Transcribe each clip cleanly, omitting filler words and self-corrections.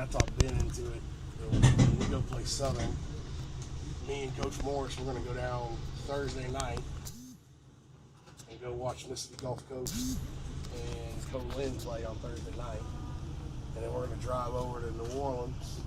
I talked Ben into it. When we go play Southern, me and Coach Morris, we're going to go down Thursday night and go watch Mississippi Gulf Coast and Coach Lynn play on Thursday night. And then we're going to drive over to New Orleans.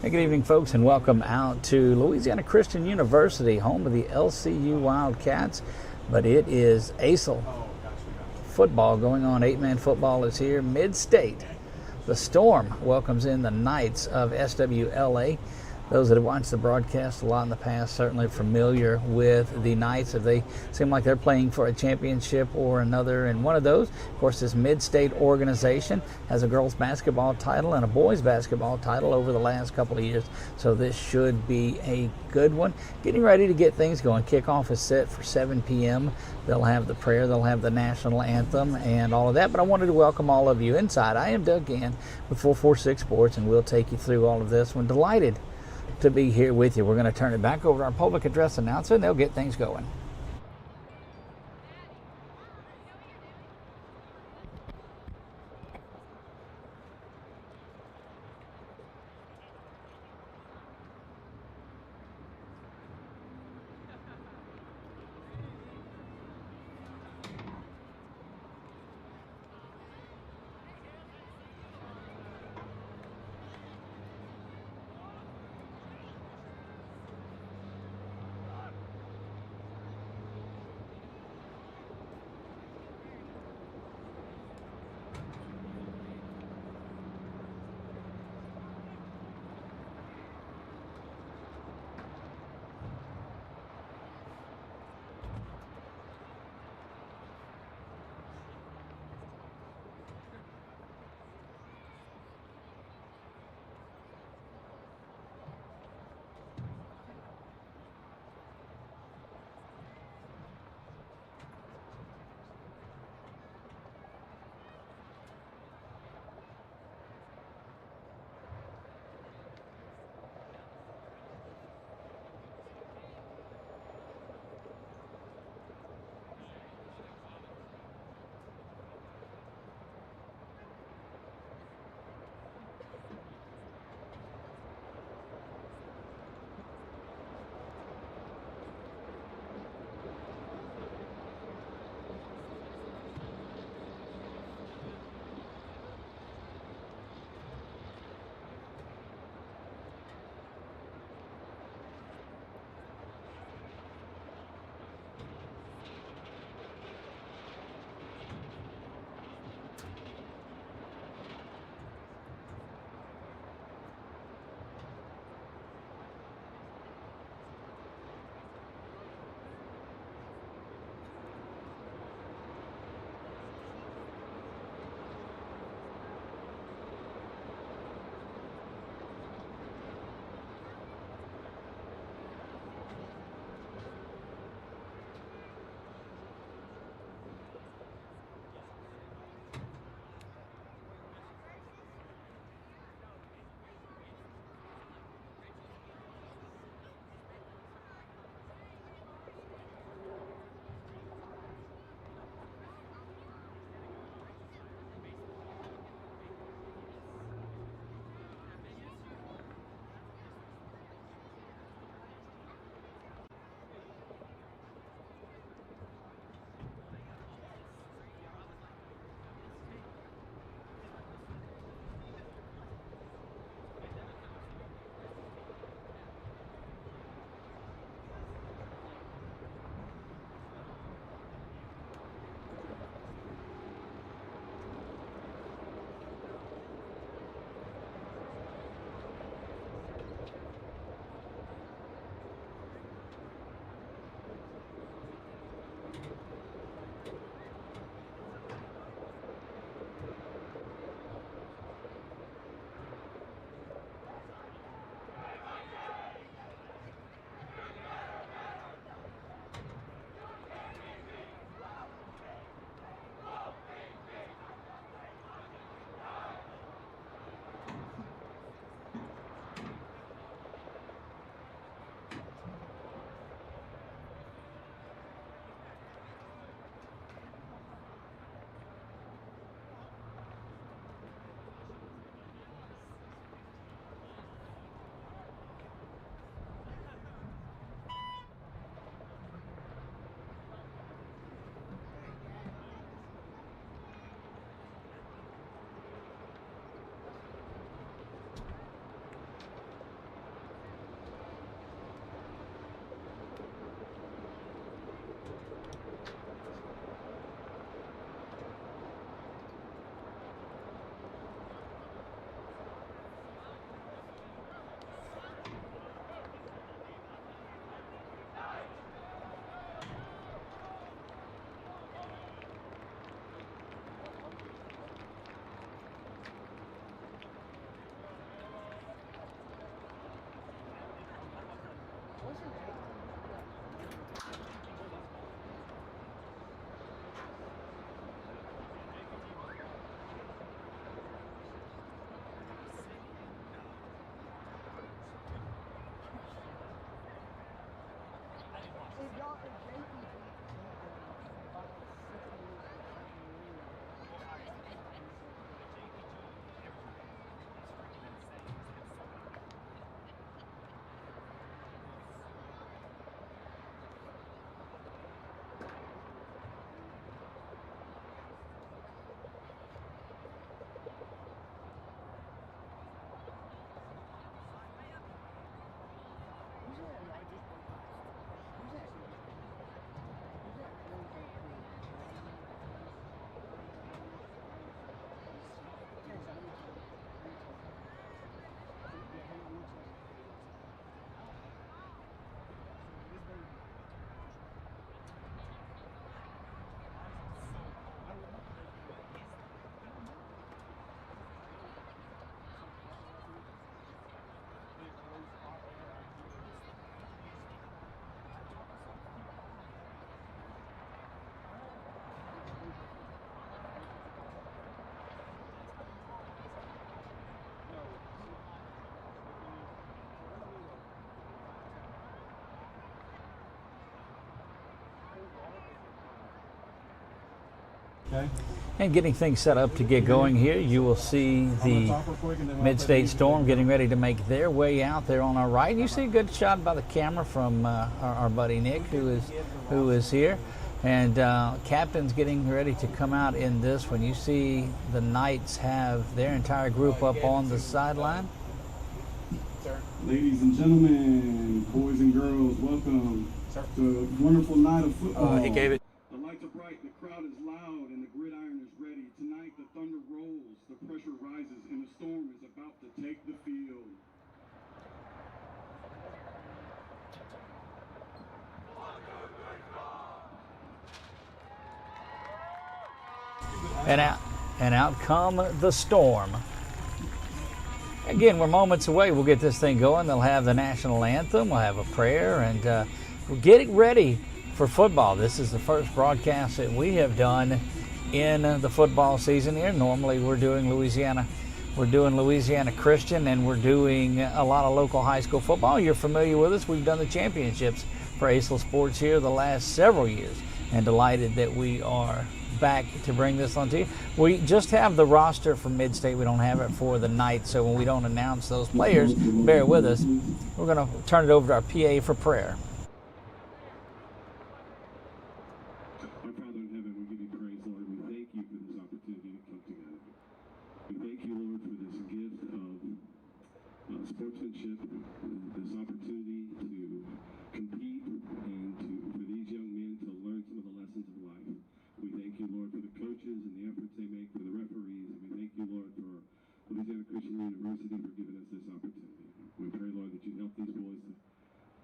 Hey, good evening, folks, and welcome out to Louisiana Christian University, home of the LCU Wildcats. But it is ACEL football going on. 8-man football is here. Midstate, the Storm welcomes in the Knights of SWLA. Those that have watched the broadcast a lot in the past certainly familiar with the Knights, if they seem like they're playing for a championship or another. And one of those, of course, this Midstate organization has a girls basketball title and a boys basketball title over the last couple of years. So this should be a good one. Getting ready to get things going. Kickoff is set for 7 p.m. They'll have the prayer, they'll have the national anthem and all of that. But I wanted to welcome all of you inside. I am Doug Gann with 446Sports, and we'll take you through all of this one. Delighted to be here with you. We're going to turn it back over to our public address announcer, and they'll get things going. Okay. And getting things set up to get going here, you will see the Midstate Storm getting ready to make their way out there on our right. You see a good shot by the camera from our buddy Nick, who is here. And captain's getting ready to come out in this one. You see the Knights have their entire group up on the sideline. Ladies and gentlemen, boys and girls, welcome to a wonderful night of football. He gave it. The lights are bright, the crowd is loud, and the gridiron is ready. Tonight the thunder rolls, the pressure rises, and the storm is about to take the field. And out come the Storm. Again, we're moments away. We'll get this thing going. They'll have the national anthem. We'll have a prayer, and we're getting ready for football. This is the first broadcast that we have done in the football season here. Normally, we're doing Louisiana Christian, and we're doing a lot of local high school football. You're familiar with us. We've done the championships for ACEL Sports here the last several years, and delighted that we are back to bring this on to you. We just have the roster for Midstate. We don't have it for the Knights, so when we don't announce those players, bear with us. We're going to turn it over to our PA for prayer. Our Father in heaven, we give you praise, Lord. We thank you for this opportunity to come together. We thank you, Lord, for this gift of sportsmanship, this opportunity to compete, and for these young men to learn some of the lessons of life. We thank you, Lord, for the coaches and the efforts they make, for the referees. And we thank you, Lord, for Louisiana Christian University for giving us this opportunity. We pray, Lord, that you help these boys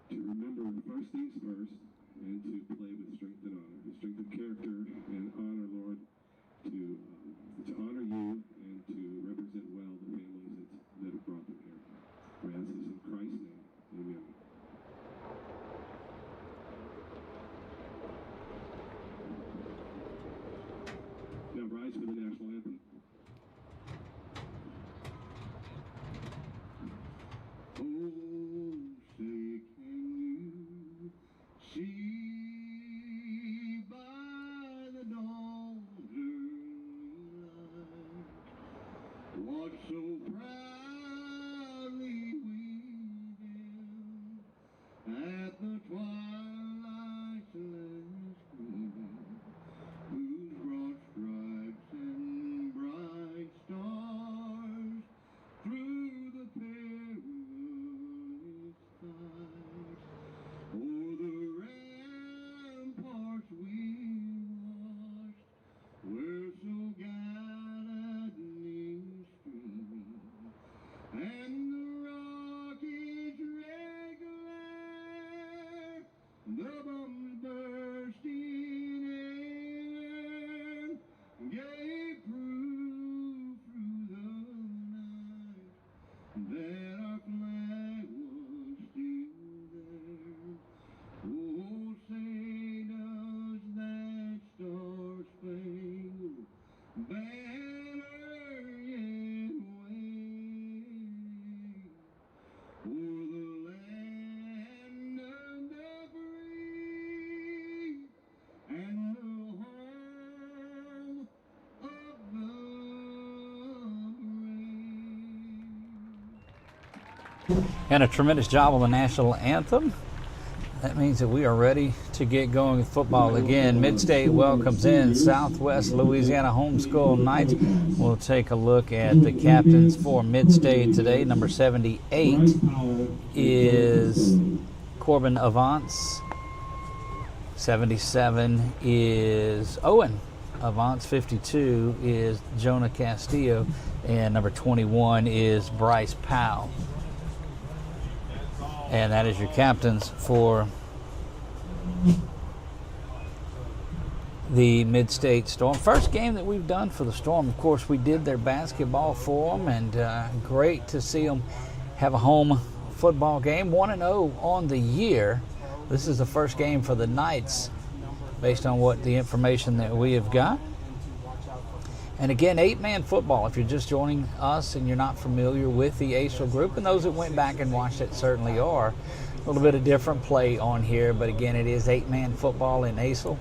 to remember first things first, and to play with strength and honor, the strength of character and honor, Lord, to honor you and to represent well the families that have brought them here. We ask this in Christ's name. Amen. Now rise for the national anthem. Oh, say can you see by the dawn's early light what so proudly we hailed at the twilight's last gleam, whose broad stripes and bright stars through the perilous fight o'er the ramparts we watched were so gallantly streaming, and the rocket's red glare And a tremendous job on the national anthem. That means that we are ready to get going with football again. Midstate welcomes in Southwest Louisiana Homeschool Knights. We'll take a look at the captains for Midstate today. Number 78 is Corbin Avance. 77 is Owen Avance. 52 is Jonah Castillo. And number 21 is Bryce Powell. And that is your captains for the Midstate Storm. First game that we've done for the Storm. Of course, we did their basketball for them, and great to see them have a home football game. 1-0 on the year. This is the first game for the Knights, based on what the information that we have got. And again, 8-man football. If you're just joining us and you're not familiar with the ACEL group, and those that went back and watched it certainly are, a little bit of different play on here, but again, it is 8-man football in ACEL.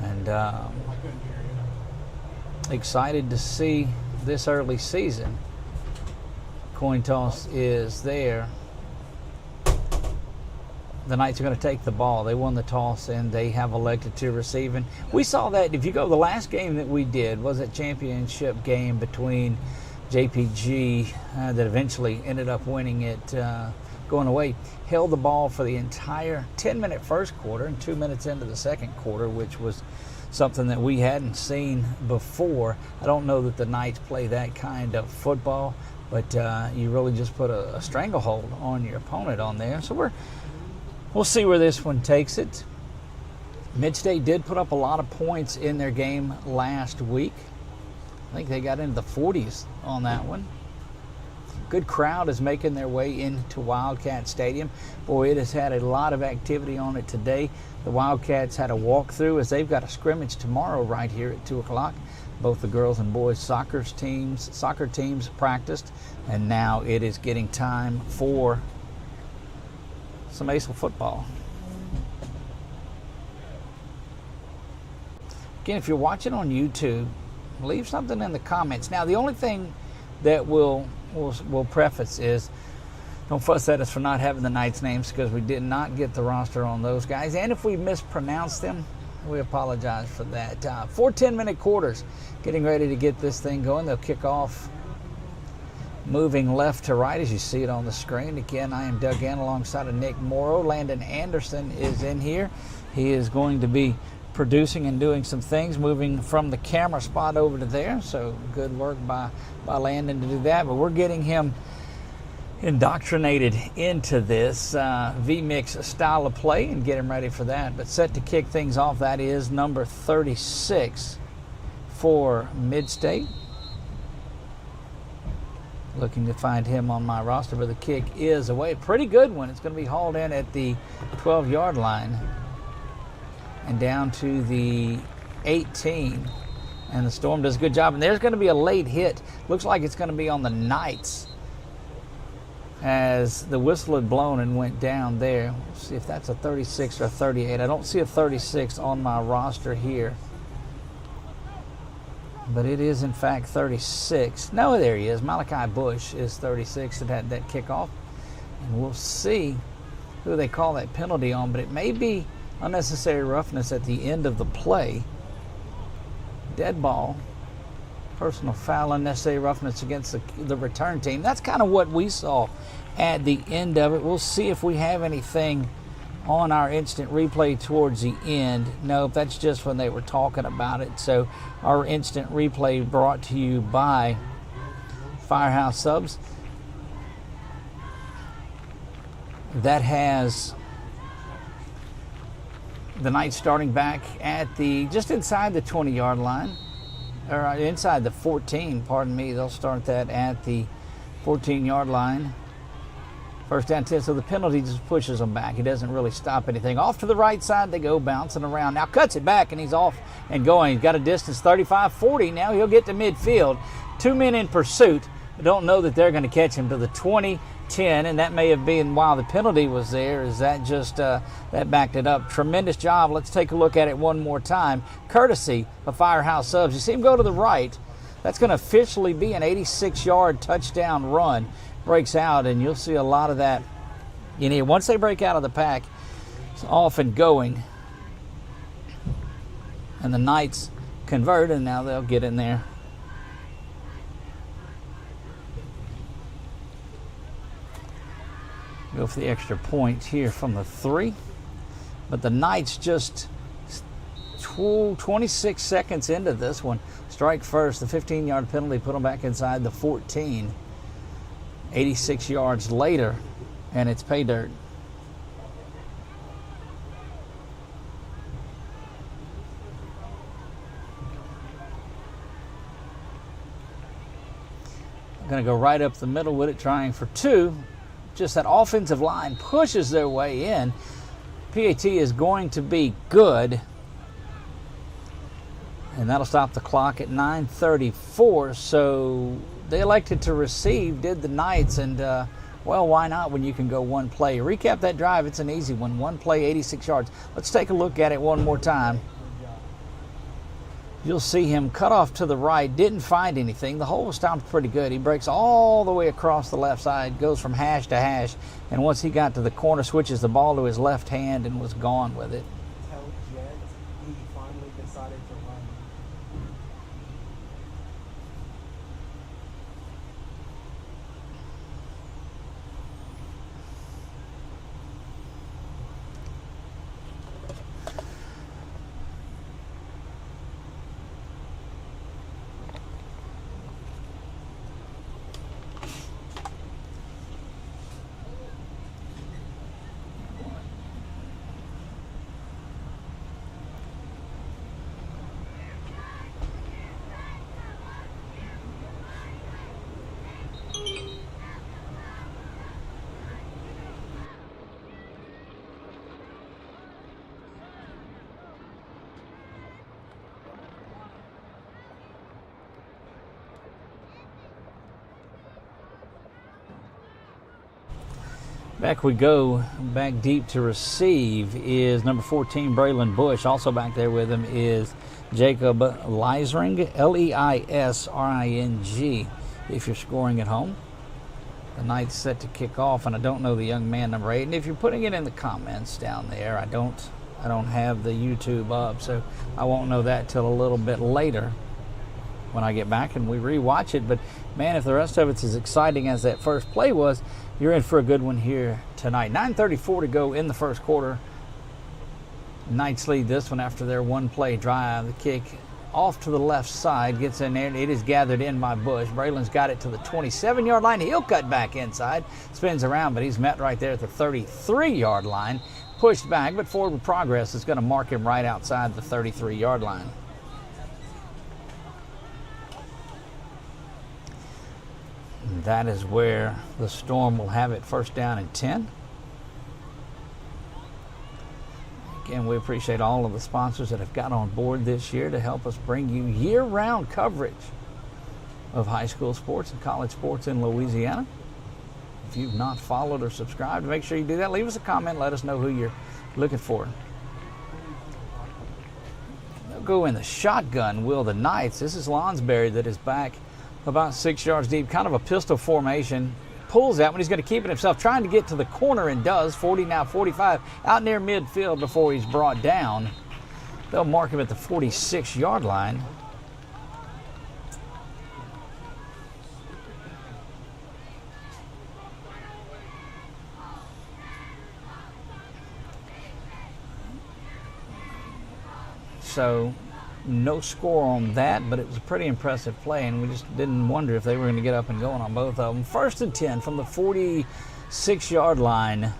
And excited to see this early season. Coin toss is there. The Knights are going to take the ball. They won the toss, and they have elected to receive. And we saw that, if you go, the last game that we did was a championship game between JPG that eventually ended up winning it, going away. Held the ball for the entire 10-minute first quarter and 2 minutes into the second quarter, which was something that we hadn't seen before. I don't know that the Knights play that kind of football, but you really just put a stranglehold on your opponent on there. So we'll see where this one takes it. Midstate did put up a lot of points in their game last week. I think they got into the 40s on that one. Good crowd is making their way into Wildcat Stadium. Boy, it has had a lot of activity on it today. The Wildcats had a walkthrough, as they've got a scrimmage tomorrow right here at 2 o'clock. Both the girls and boys soccer teams practiced, and now it is getting time for some ACEL football. Again, if you're watching on YouTube, leave something in the comments. Now, the only thing that we'll preface is, don't fuss at us for not having the Knights' names, because we did not get the roster on those guys. And if we mispronounce them, we apologize for that. 4 10-minute quarters, getting ready to get this thing going. They'll kick off moving left to right, as you see it on the screen. Again, I am Doug Ann alongside of Nick Morrow. Landon Anderson is in here. He is going to be producing and doing some things, moving from the camera spot over to there. So good work by Landon to do that. But we're getting him indoctrinated into this V-Mix style of play and get him ready for that. But set to kick things off, that is number 36 for Midstate. Looking to find him on my roster, but the kick is away. Pretty good one. It's going to be hauled in at the 12-yard line and down to the 18. And the Storm does a good job. And there's going to be a late hit. Looks like it's going to be on the Knights, as the whistle had blown and went down there. We'll see if that's a 36 or a 38. I don't see a 36 on my roster here, but it is in fact 36. No, there he is. Malachi Bush is 36 that had that kickoff. And we'll see who they call that penalty on, but it may be unnecessary roughness at the end of the play. Dead ball, personal foul, unnecessary roughness against the return team. That's kind of what we saw at the end of it. We'll see if we have anything on our instant replay towards the end. Nope, that's just when they were talking about it. So our instant replay brought to you by Firehouse Subs. That has the Knights starting back at just inside the 20-yard line, or inside the 14, pardon me. They'll start that at the 14-yard line. First down 10, so the penalty just pushes them back. He doesn't really stop anything. Off to the right side, they go bouncing around. Now cuts it back, and he's off and going. He's got a distance 35-40. Now he'll get to midfield. 2 men in pursuit. I don't know that they're going to catch him to the 20-10, and that may have been while the penalty was there. Is that just that backed it up? Tremendous job. Let's take a look at it one more time. Courtesy of Firehouse Subs. You see him go to the right. That's going to officially be an 86-yard touchdown run. breaks out, and you'll see a lot of that. Once they break out of the pack, it's off and going. And the Knights convert, and now they'll get in there. Go for the extra point here from the 3. But the Knights just 26 seconds into this one strike first. The 15-yard penalty put them back inside the 14. 86 yards later, and it's pay dirt. Going to go right up the middle with it, trying for 2. Just that offensive line pushes their way in. PAT is going to be good. And that'll stop the clock at 9:34. So they elected to receive, did the Knights, and well, why not when you can go one play? Recap that drive. It's an easy one. One play, 86 yards. Let's take a look at it one more time. You'll see him cut off to the right, didn't find anything. The hole was stopped pretty good. He breaks all the way across the left side, goes from hash to hash, and once he got to the corner, switches the ball to his left hand and was gone with it. Tell Jet he finally decided to run. Back we go, back deep to receive is number 14, Braylon Bush. Also back there with him is Jacob Leisring, Leisring, if you're scoring at home. The Knights set to kick off, and I don't know the young man, number 8. And if you're putting it in the comments down there, I don't have the YouTube up, so I won't know that till a little bit later when I get back and we rewatch it. But man, if the rest of it's as exciting as that first play was, you're in for a good one here tonight. 9:34 to go in the first quarter. Knights lead this one after their one-play drive. The kick off to the left side, gets in there, and it is gathered in by Bush. Braylon's got it to the 27-yard line. He'll cut back inside, spins around, but he's met right there at the 33-yard line. Pushed back, but forward progress is going to mark him right outside the 33-yard line. And that is where the Storm will have it, first down and 10. Again, we appreciate all of the sponsors that have got on board this year to help us bring you year-round coverage of high school sports and college sports in Louisiana. If you've not followed or subscribed, make sure you do that. Leave us a comment. Let us know who you're looking for. They'll go in the shotgun, will the Knights. This is Lonsberry that is back about 6 yards deep, kind of a pistol formation. Pulls that one. He's going to keep it himself, trying to get to the corner, and does. 40 now, 45, out near midfield before he's brought down. They'll mark him at the 46-yard line. So no score on that, but it was a pretty impressive play, and we just didn't wonder if they were going to get up and going on both of them. First and 10 from the 46-yard line.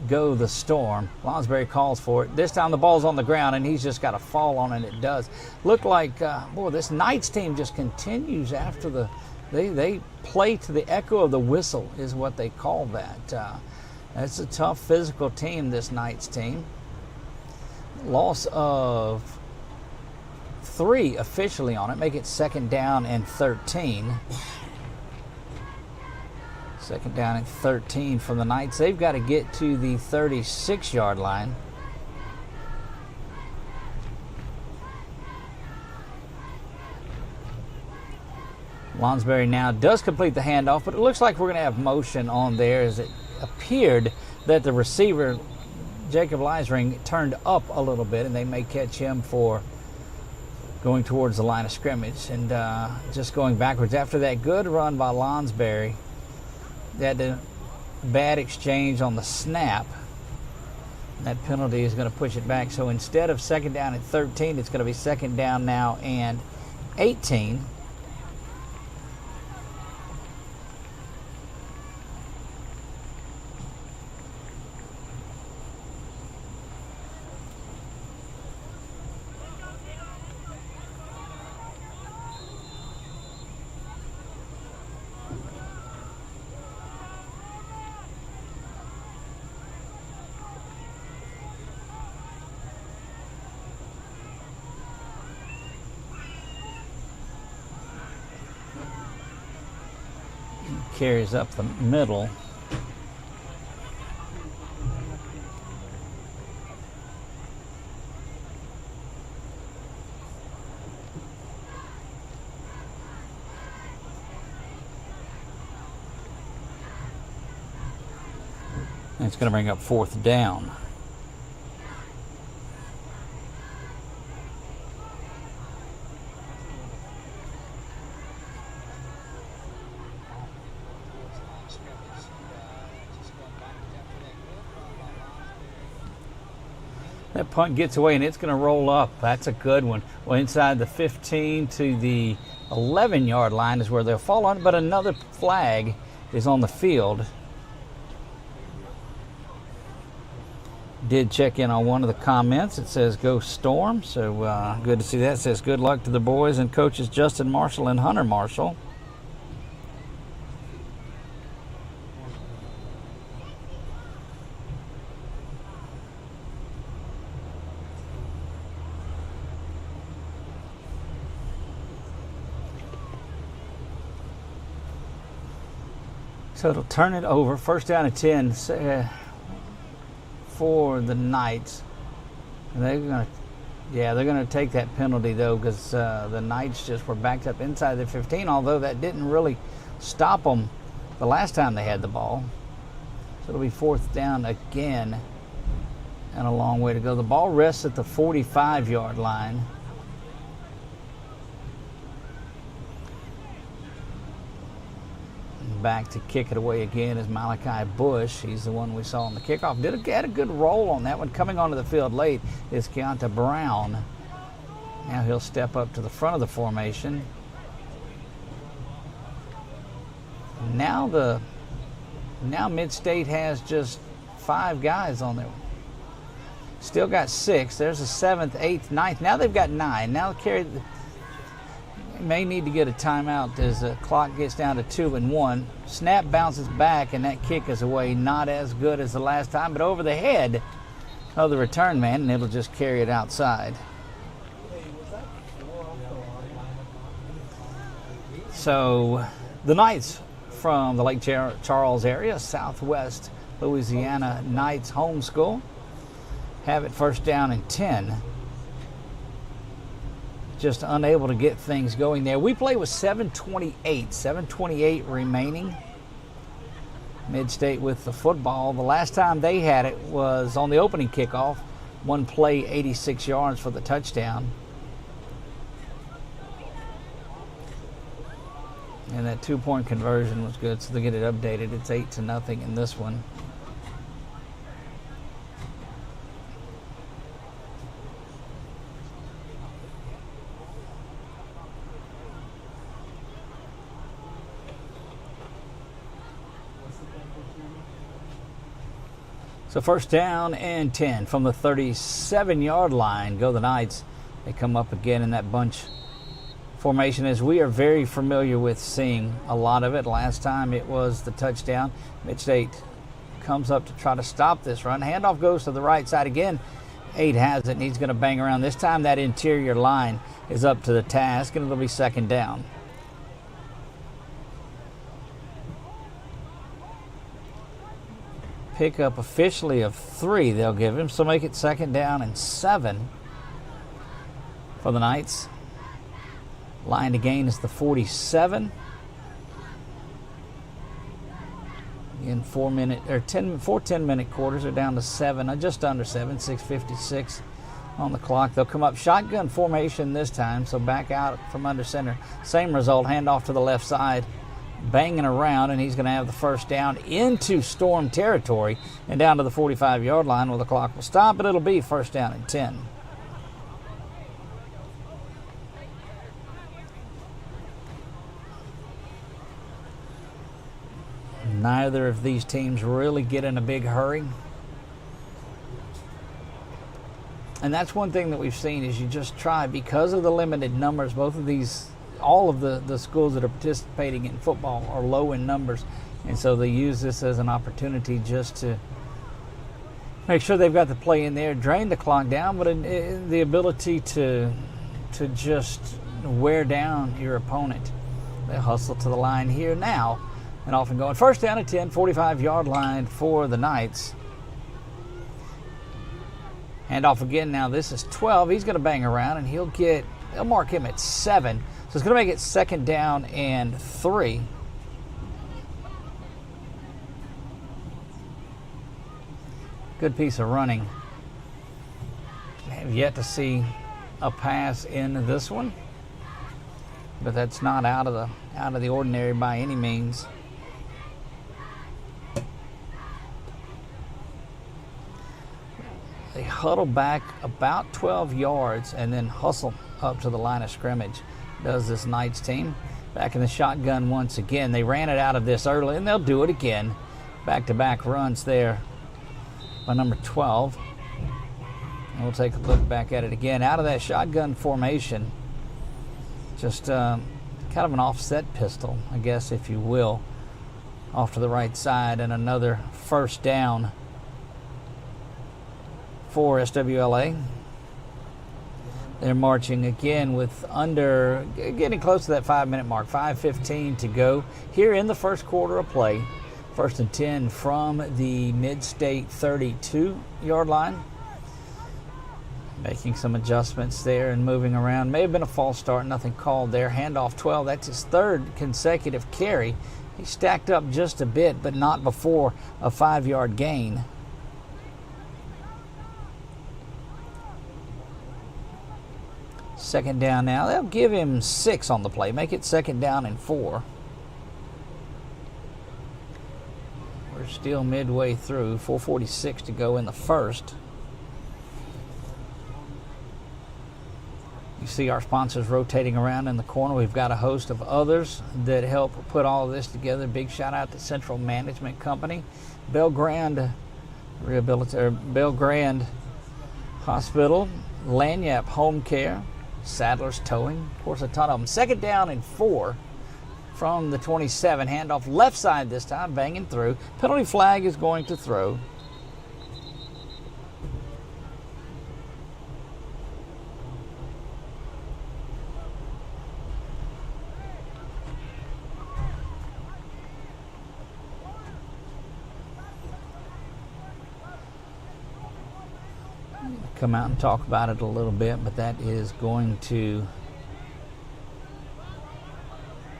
Go the Storm. Lonsberry calls for it. This time the ball's on the ground, and he's just got a fall on it. It does look like, boy, this Knights team just continues after the, they play to the echo of the whistle is what they call that. It's a tough physical team, this Knights team. Loss of 3 officially on it, make it second down and 13. Second down and 13 from the Knights. They've got to get to the 36-yard line. Lonsberry now does complete the handoff, but it looks like we're going to have motion on there, as it appeared that the receiver, Jacob Leisring, turned up a little bit, and they may catch him for going towards the line of scrimmage and just going backwards. After that good run by Lonsberry, they had a bad exchange on the snap. That penalty is going to push it back. So instead of second down at 13, it's going to be second down now and 18. Carries up the middle. And it's going to bring up fourth down. That punt gets away, and it's going to roll up. That's a good one. Well, inside the 15 to the 11-yard line is where they'll fall on, but another flag is on the field. Did check in on one of the comments. It says go Storm, so good to see that. It says good luck to the boys and coaches Justin Marshall and Hunter Marshall. So it'll turn it over. First down at 10 for the Knights. And they're gonna take that penalty though, because the Knights just were backed up inside the 15. Although that didn't really stop them the last time they had the ball. So it'll be fourth down again, and a long way to go. The ball rests at the 45-yard line. Back to kick it away again is Malachi Bush. He's the one we saw on the kickoff. Had a good roll on that one. Coming onto the field late is Keonta Brown. Now he'll step up to the front of the formation. Now Midstate has just 5 guys on there. Still got 6. There's a 7th, 8th, 9th. Now they've got 9. Now carry. May need to get a timeout as the clock gets down to 2 and 1. Snap bounces back, and that kick is away. Not as good as the last time, but over the head of the return man, and it'll just carry it outside. So the Knights from the Lake Charles area, Southwest Louisiana Knights homeschool, have it first down and 10. Just unable to get things going there. We play with 7:28 remaining. Midstate with the football. The last time they had it was on the opening kickoff. One play, 86 yards for the touchdown. And that 2-point conversion was good, so they get it updated. It's 8-0 in this one. So first down and 10 from the 37-yard line. Go the Knights. They come up again in that bunch formation, as we are very familiar with seeing a lot of it. Last time it was the touchdown. Midstate comes up to try to stop this run. Handoff goes to the right side again. 8 has it, and he's going to bang around. This time that interior line is up to the task, and it'll be second down. Pickup officially of 3 they'll give him, so make it second down and 7 for the Knights. Line to gain is the 47. In 4 10-minute quarters are down to 7, just under 7, 6:56 on the clock. They'll come up shotgun formation this time, so back out from under center. Same result, handoff to the left side, banging around, and he's going to have the first down into Storm territory and down to the 45-yard line where the clock will stop, but it'll be first down and 10. Neither of these teams really get in a big hurry. And that's one thing that we've seen is you just try, because of the limited numbers, all of the schools that are participating in football are low in numbers. And so they use this as an opportunity just to make sure they've got the play in there, drain the clock down, but the ability to just wear down your opponent. They hustle to the line here now. And off and going. First down at 10, 45-yard line for the Knights. Hand off again now. This is 12. He's going to bang around, and they'll mark him at 7. So it's going to make it second down and 3. Good piece of running. I have yet to see a pass in this one, but that's not out of the ordinary by any means. They huddle back about 12 yards and then hustle up to the line of scrimmage, does this Knights team. Back in the shotgun once again. They ran it out of this early, and they'll do it again. Back-to-back runs there by number 12. And we'll take a look back at it again. Out of that shotgun formation, just kind of an offset pistol, I guess, if you will, off to the right side, and another first down for SWLA. They're marching again with getting close to that 5-minute mark, 5:15 to go here in the first quarter of play. First and 10 from the Midstate 32-yard line. Making some adjustments there and moving around. May have been a false start, nothing called there. Handoff 12, that's his third consecutive carry. He stacked up just a bit, but not before a 5-yard gain. Second down now. They'll give him 6 on the play. Make it second down and 4. We're still midway through. 4:46 to go in the first. You see our sponsors rotating around in the corner. We've got a host of others that help put all of this together. Big shout out to Central Management Company, Belgrande Hospital, Lanyap Home Care, Sadler's Towing, of course, a ton of them. Second down and 4 from the 27. Handoff left side this time, banging through. Penalty flag is going to throw. Come out and talk about it a little bit, but that is going to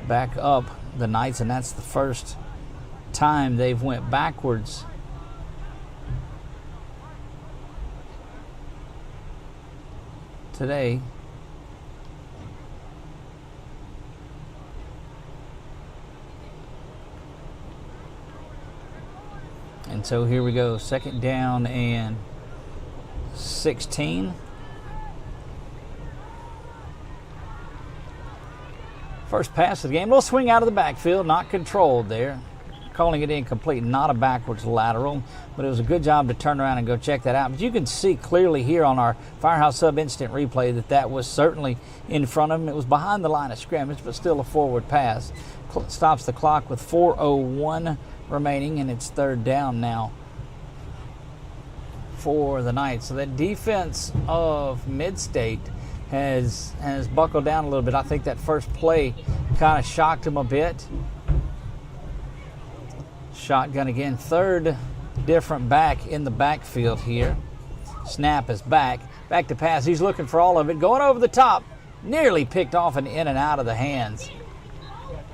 back up the Knights, and that's the first time they've went backwards today. And so here we go, second down and 16. First pass of the game. Little swing out of the backfield, not controlled there. Calling it incomplete, not a backwards lateral, but it was a good job to turn around and go check that out. But you can see clearly here on our Firehouse Sub instant replay that was certainly in front of him. It was behind the line of scrimmage, but still a forward pass. Stops the clock with 4:01 remaining, and it's third down now for the Knights. So that defense of Midstate has buckled down a little bit. I think that first play kind of shocked him a bit. Shotgun again, third different back in the backfield here. Snap is back to pass. He's looking for all of it, going over the top, nearly picked off and in and out of the hands.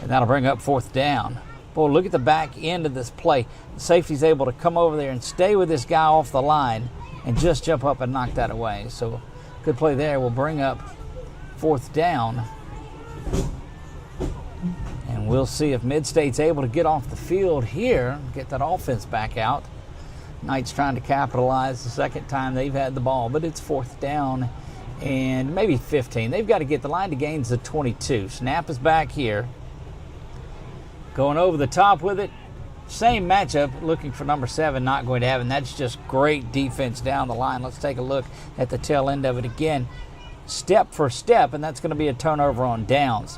And that'll bring up fourth down. Boy, look at the back end of this play. The safety's able to come over there and stay with this guy off the line and just jump up and knock that away. So good play there. Will bring up 4th down. And we'll see if Midstate's able to get off the field here, get that offense back out. Knights trying to capitalize the second time they've had the ball, but it's 4th down and maybe 15. They've got to get the line to gains the 22. Snap is back here. Going over the top with it. Same matchup, looking for number 7, not going to have it. And that's just great defense down the line. Let's take a look at the tail end of it again. Step for step, and that's going to be a turnover on downs.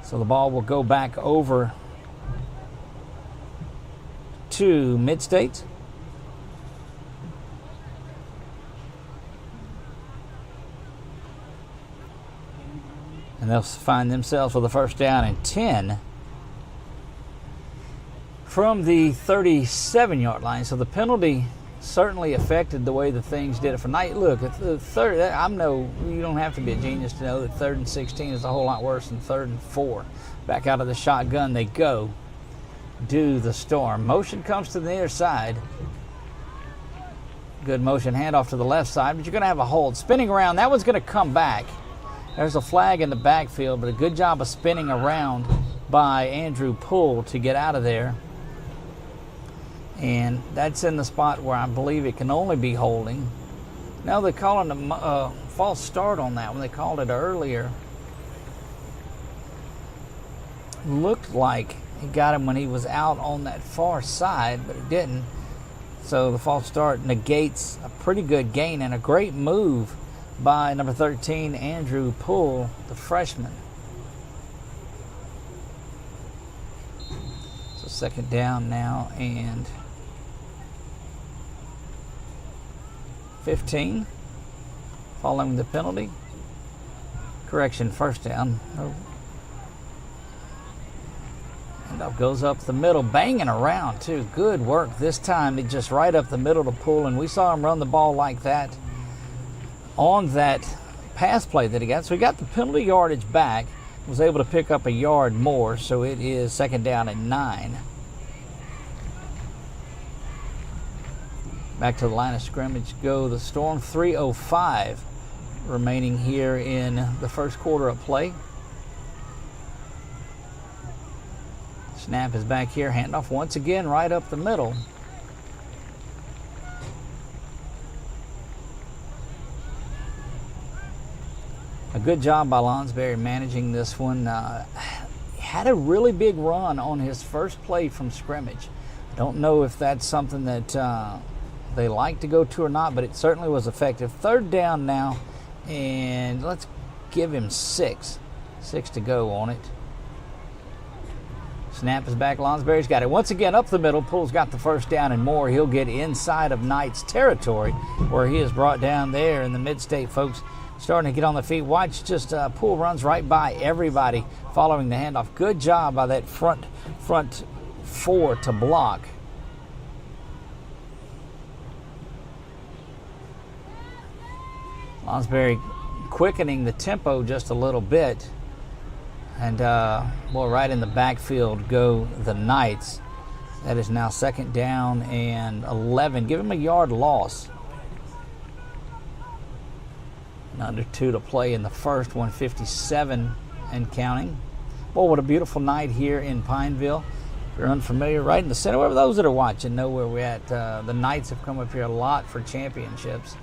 So the ball will go back over to Midstate. And they'll find themselves with a 1st down and 10 from the 37-yard line. So the penalty certainly affected the way the things did it for Knight. Look, at the third, you don't have to be a genius to know that 3rd and 16 is a whole lot worse than 3rd and 4. Back out of the shotgun they go. Do the Storm. Motion comes to the near side. Good motion handoff to the left side, but you're going to have a hold. Spinning around, that one's going to come back. There's a flag in the backfield, but a good job of spinning around by Andrew Poole to get out of there. And that's in the spot where I believe it can only be holding. Now they're calling a false start on that one. They called it earlier. Looked like he got him when he was out on that far side, but it didn't. So the false start negates a pretty good gain and a great move by number 13, Andrew Poole, the freshman. So 2nd down now and 15 following the penalty. Correction, 1st down. Handoff goes up the middle, banging around too. Good work this time. It just right up the middle to Poole, and we saw him run the ball like that on that pass play that he got. So he got the penalty yardage back, was able to pick up a yard more, so it is 2nd down and 9. Back to the line of scrimmage go the Storm. 3:05 remaining here in the 1st quarter of play. Snap is back here. Handoff once again right up the middle. A good job by Lonsberry managing this one. Had a really big run on his first play from scrimmage. Don't know if that's something that they like to go to or not, but it certainly was effective. 3rd down now, and let's give him 6. 6 to go on it. Snap is back. Lonsberry's got it once again up the middle. Poole's got the 1st down and more. He'll get inside of Knight's territory where he is brought down there, and the Midstate folks starting to get on their feet. Watch, just Poole runs right by everybody following the handoff. Good job by that front 4 to block. Lonsberry quickening the tempo just a little bit. And, right in the backfield go the Knights. That is now 2nd down and 11. Give him a yard loss. Under 2 to play in the 1st, 157 and counting. Boy, what a beautiful night here in Pineville. If you're unfamiliar, right in the center, where those that are watching know where we're at. The Knights have come up here a lot for championships.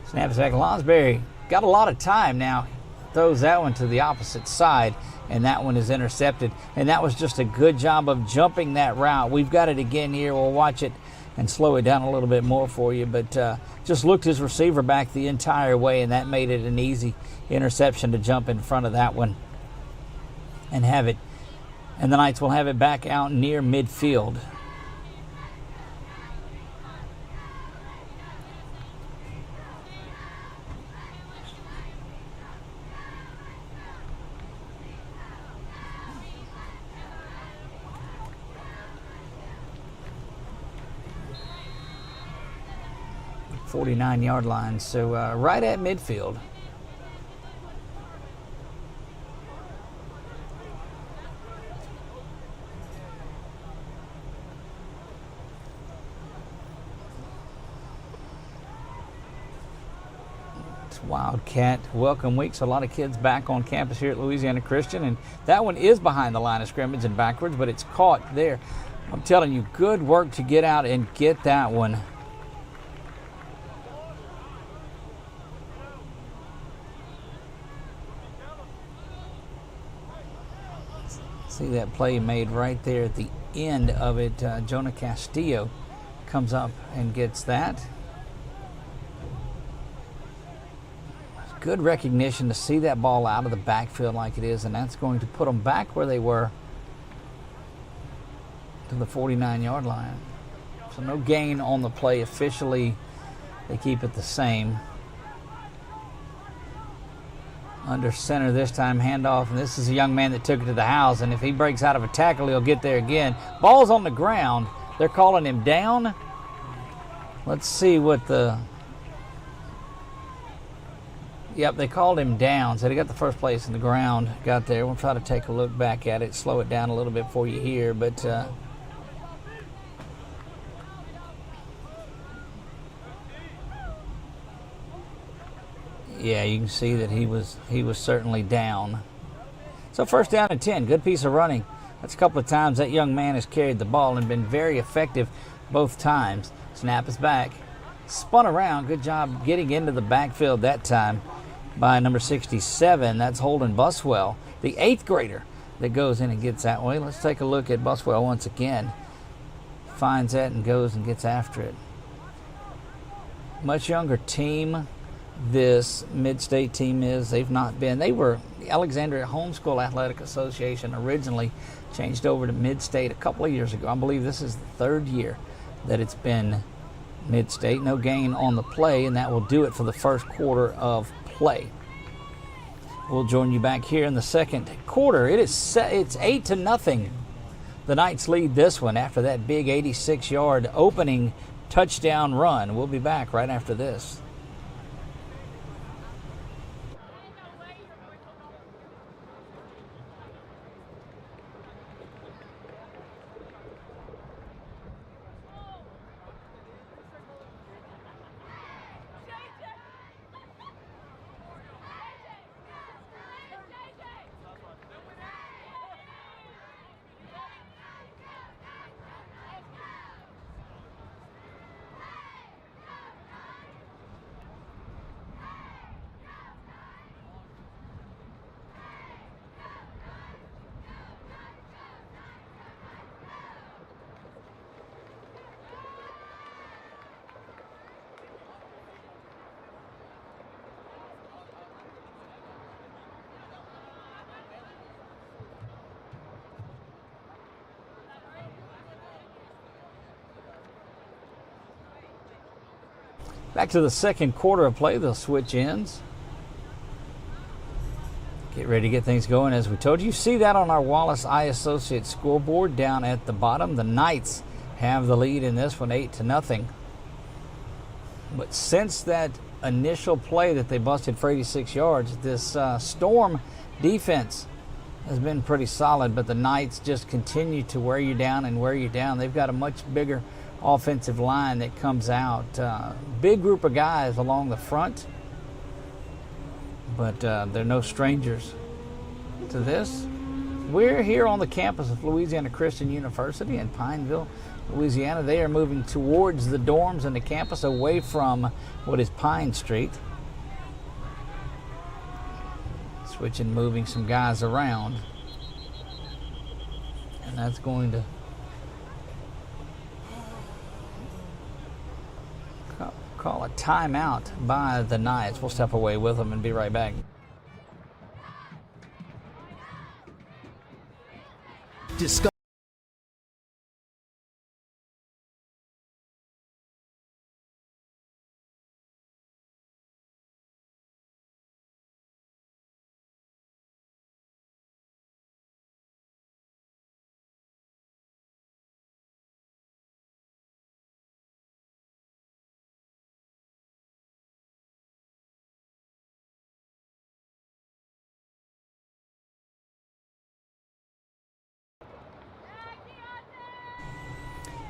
Snaps back. Lonsberry got a lot of time now. Throws that one to the opposite side, and that one is intercepted. And that was just a good job of jumping that route. We've got it again here. We'll watch it and slow it down a little bit more for you. But just looked his receiver back the entire way, and that made it an easy interception to jump in front of that one and have it. And the Knights will have it back out near midfield. .49-yard line, so right at midfield. Wildcat welcome week, so a lot of kids back on campus here at Louisiana Christian, and that one is behind the line of scrimmage and backwards, but it's caught there. I'm telling you, good work to get out and get that one. See that play made right there at the end of it. Jonah Castillo comes up and gets that. Good recognition to see that ball out of the backfield like it is, and that's going to put them back where they were to the 49-yard line. So no gain on the play officially. They keep it the same. Under center this time, handoff, and this is a young man that took it to the house, and if he breaks out of a tackle, he'll get there again. Ball's on the ground. They're calling him down. Let's see what the... Yep, they called him down. So he got the first place in the ground. Got there. We'll try to take a look back at it, slow it down a little bit for you here. But yeah, you can see that he was certainly down. So first down and 10. Good piece of running. That's a couple of times that young man has carried the ball and been very effective both times. Snap is back. Spun around. Good job getting into the backfield that time by number 67. That's Holden Buswell, the 8th grader that goes in and gets that way. Let's take a look at Buswell once again. Finds that and goes and gets after it. Much younger team this Midstate team is. They were the Alexandria Homeschool Athletic Association originally, changed over to Midstate a couple of years ago. I believe this is the 3rd year that it's been Midstate. No gain on the play, and that will do it for the first quarter of play. We'll join you back here in the second quarter. It's 8-0. The Knights lead this one after that big 86-yard opening touchdown run. We'll be back right after this. Back to the second quarter of play. They'll switch ends. Get ready to get things going. As we told you, you see that on our Wallace I Associates scoreboard down at the bottom. The Knights have the lead in this one, 8-0. But since that initial play that they busted for 86 yards, this Storm defense has been pretty solid, but the Knights just continue to wear you down and wear you down. They've got a much bigger offensive line that comes out. Big group of guys along the front, but they're no strangers to this. We're here on the campus of Louisiana Christian University in Pineville, Louisiana. They are moving towards the dorms and the campus, away from what is Pine Street. Switching, moving some guys around, and that's going to call a timeout by the Knights. We'll step away with them and be right back. Discuss.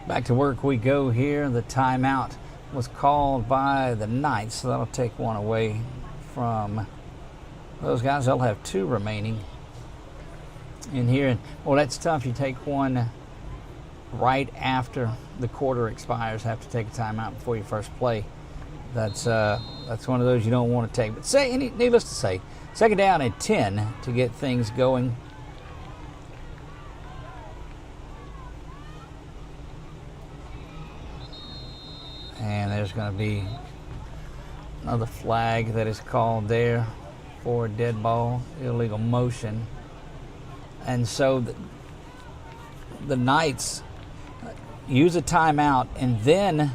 Back to work we go here. The timeout was called by the Knights, so that'll take one away from those guys. They'll have 2 remaining in here. And, well, that's tough. You take one right after the quarter expires, have to take a timeout before you first play. That's one of those you don't want to take. But needless to say, 2nd down and 10 to get things going. And there's going to be another flag that is called there for a dead ball, illegal motion. And so the Knights use a timeout and then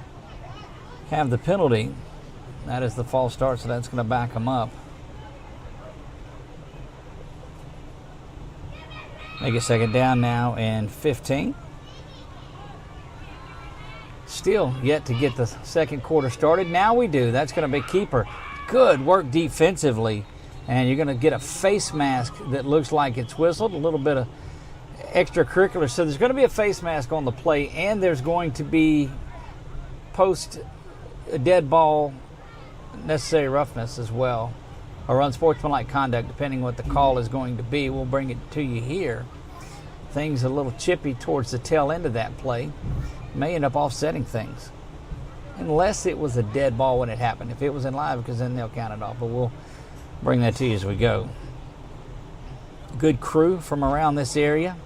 have the penalty. That is the false start, so that's going to back them up. Make it 2nd down now and 15. Still yet to get the 2nd quarter started. Now we do. That's going to be keeper. Good work defensively. And you're going to get a face mask that looks like it's whistled. A little bit of extracurricular. So there's going to be a face mask on the play, and there's going to be post dead ball necessary roughness as well, or unsportsmanlike conduct, depending what the call is going to be. We'll bring it to you here. Things a little chippy towards the tail end of that play. May end up offsetting things, unless it was a dead ball when it happened. If it was in live, because then they'll count it off. But we'll bring that to you as we go. Good crew from around this area.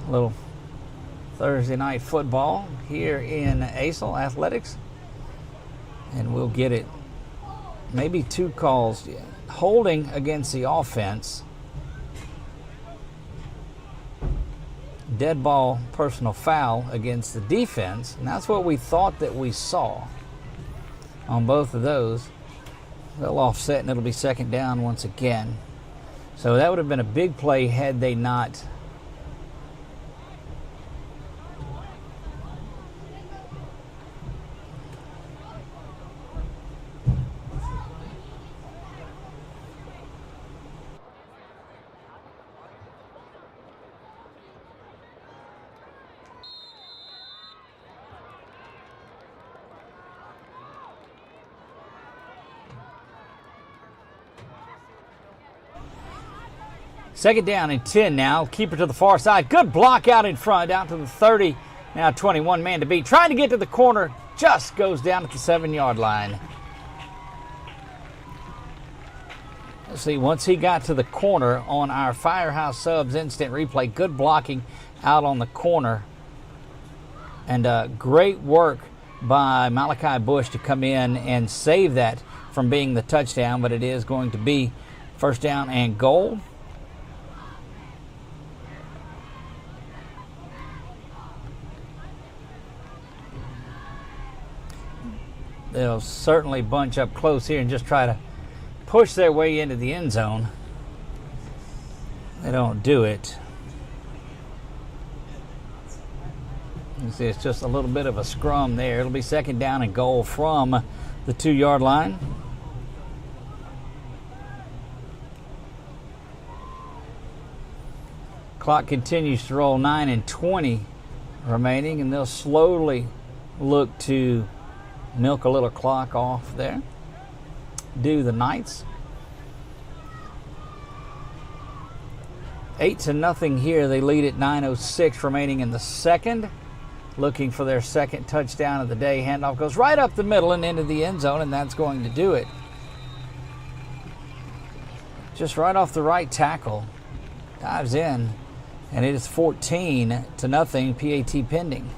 A little Thursday night football here in ACEL Athletics. And we'll get it. Maybe 2 calls. Holding against the offense. Dead ball, personal foul against the defense. And that's what we thought that we saw on both of those. They'll offset, and it'll be 2nd down once again. So that would have been a big play had they not Second down and 10 now. Keeper to the far side. Good block out in front, down to the 30. Now 21 man to beat. Trying to get to the corner. Just goes down at the 7-yard line. Let's see, once he got to the corner on our Firehouse Subs instant replay, good blocking out on the corner. And great work by Malachi Bush to come in and save that from being the touchdown, but it is going to be 1st down and goal. They'll certainly bunch up close here and just try to push their way into the end zone. They don't do it. You see, it's just a little bit of a scrum there. It'll be 2nd down and goal from the 2-yard line. Clock continues to roll. 9 and 20 remaining, and they'll slowly look to milk a little clock off there. Do the Knights. 8-0 here. They lead at 9:06 remaining in the 2nd. Looking for their 2nd touchdown of the day. Handoff goes right up the middle and into the end zone, and that's going to do it. Just right off the right tackle. Dives in, and it is 14-0. PAT pending.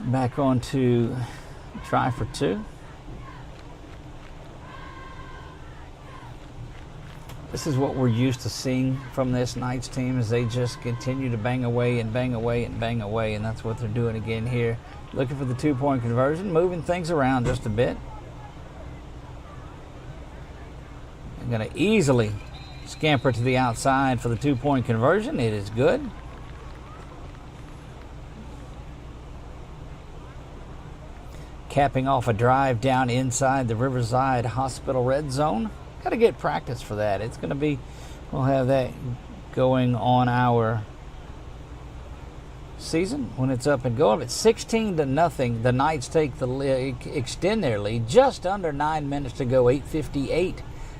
Back on to try for 2. This is what we're used to seeing from this Knights team, as they just continue to bang away and bang away and bang away, and that's what they're doing again here. Looking for the 2-point conversion, moving things around just a bit. I'm going to easily scamper to the outside for the 2-point conversion. It is good. capping off a drive down inside the Riverside Hospital red zone. Got to get practice for that. It's going to be, we'll have that going on our season when it's up and going. But 16-0, the Knights take the lead, extend their lead. Just under 9 minutes to go, 8:58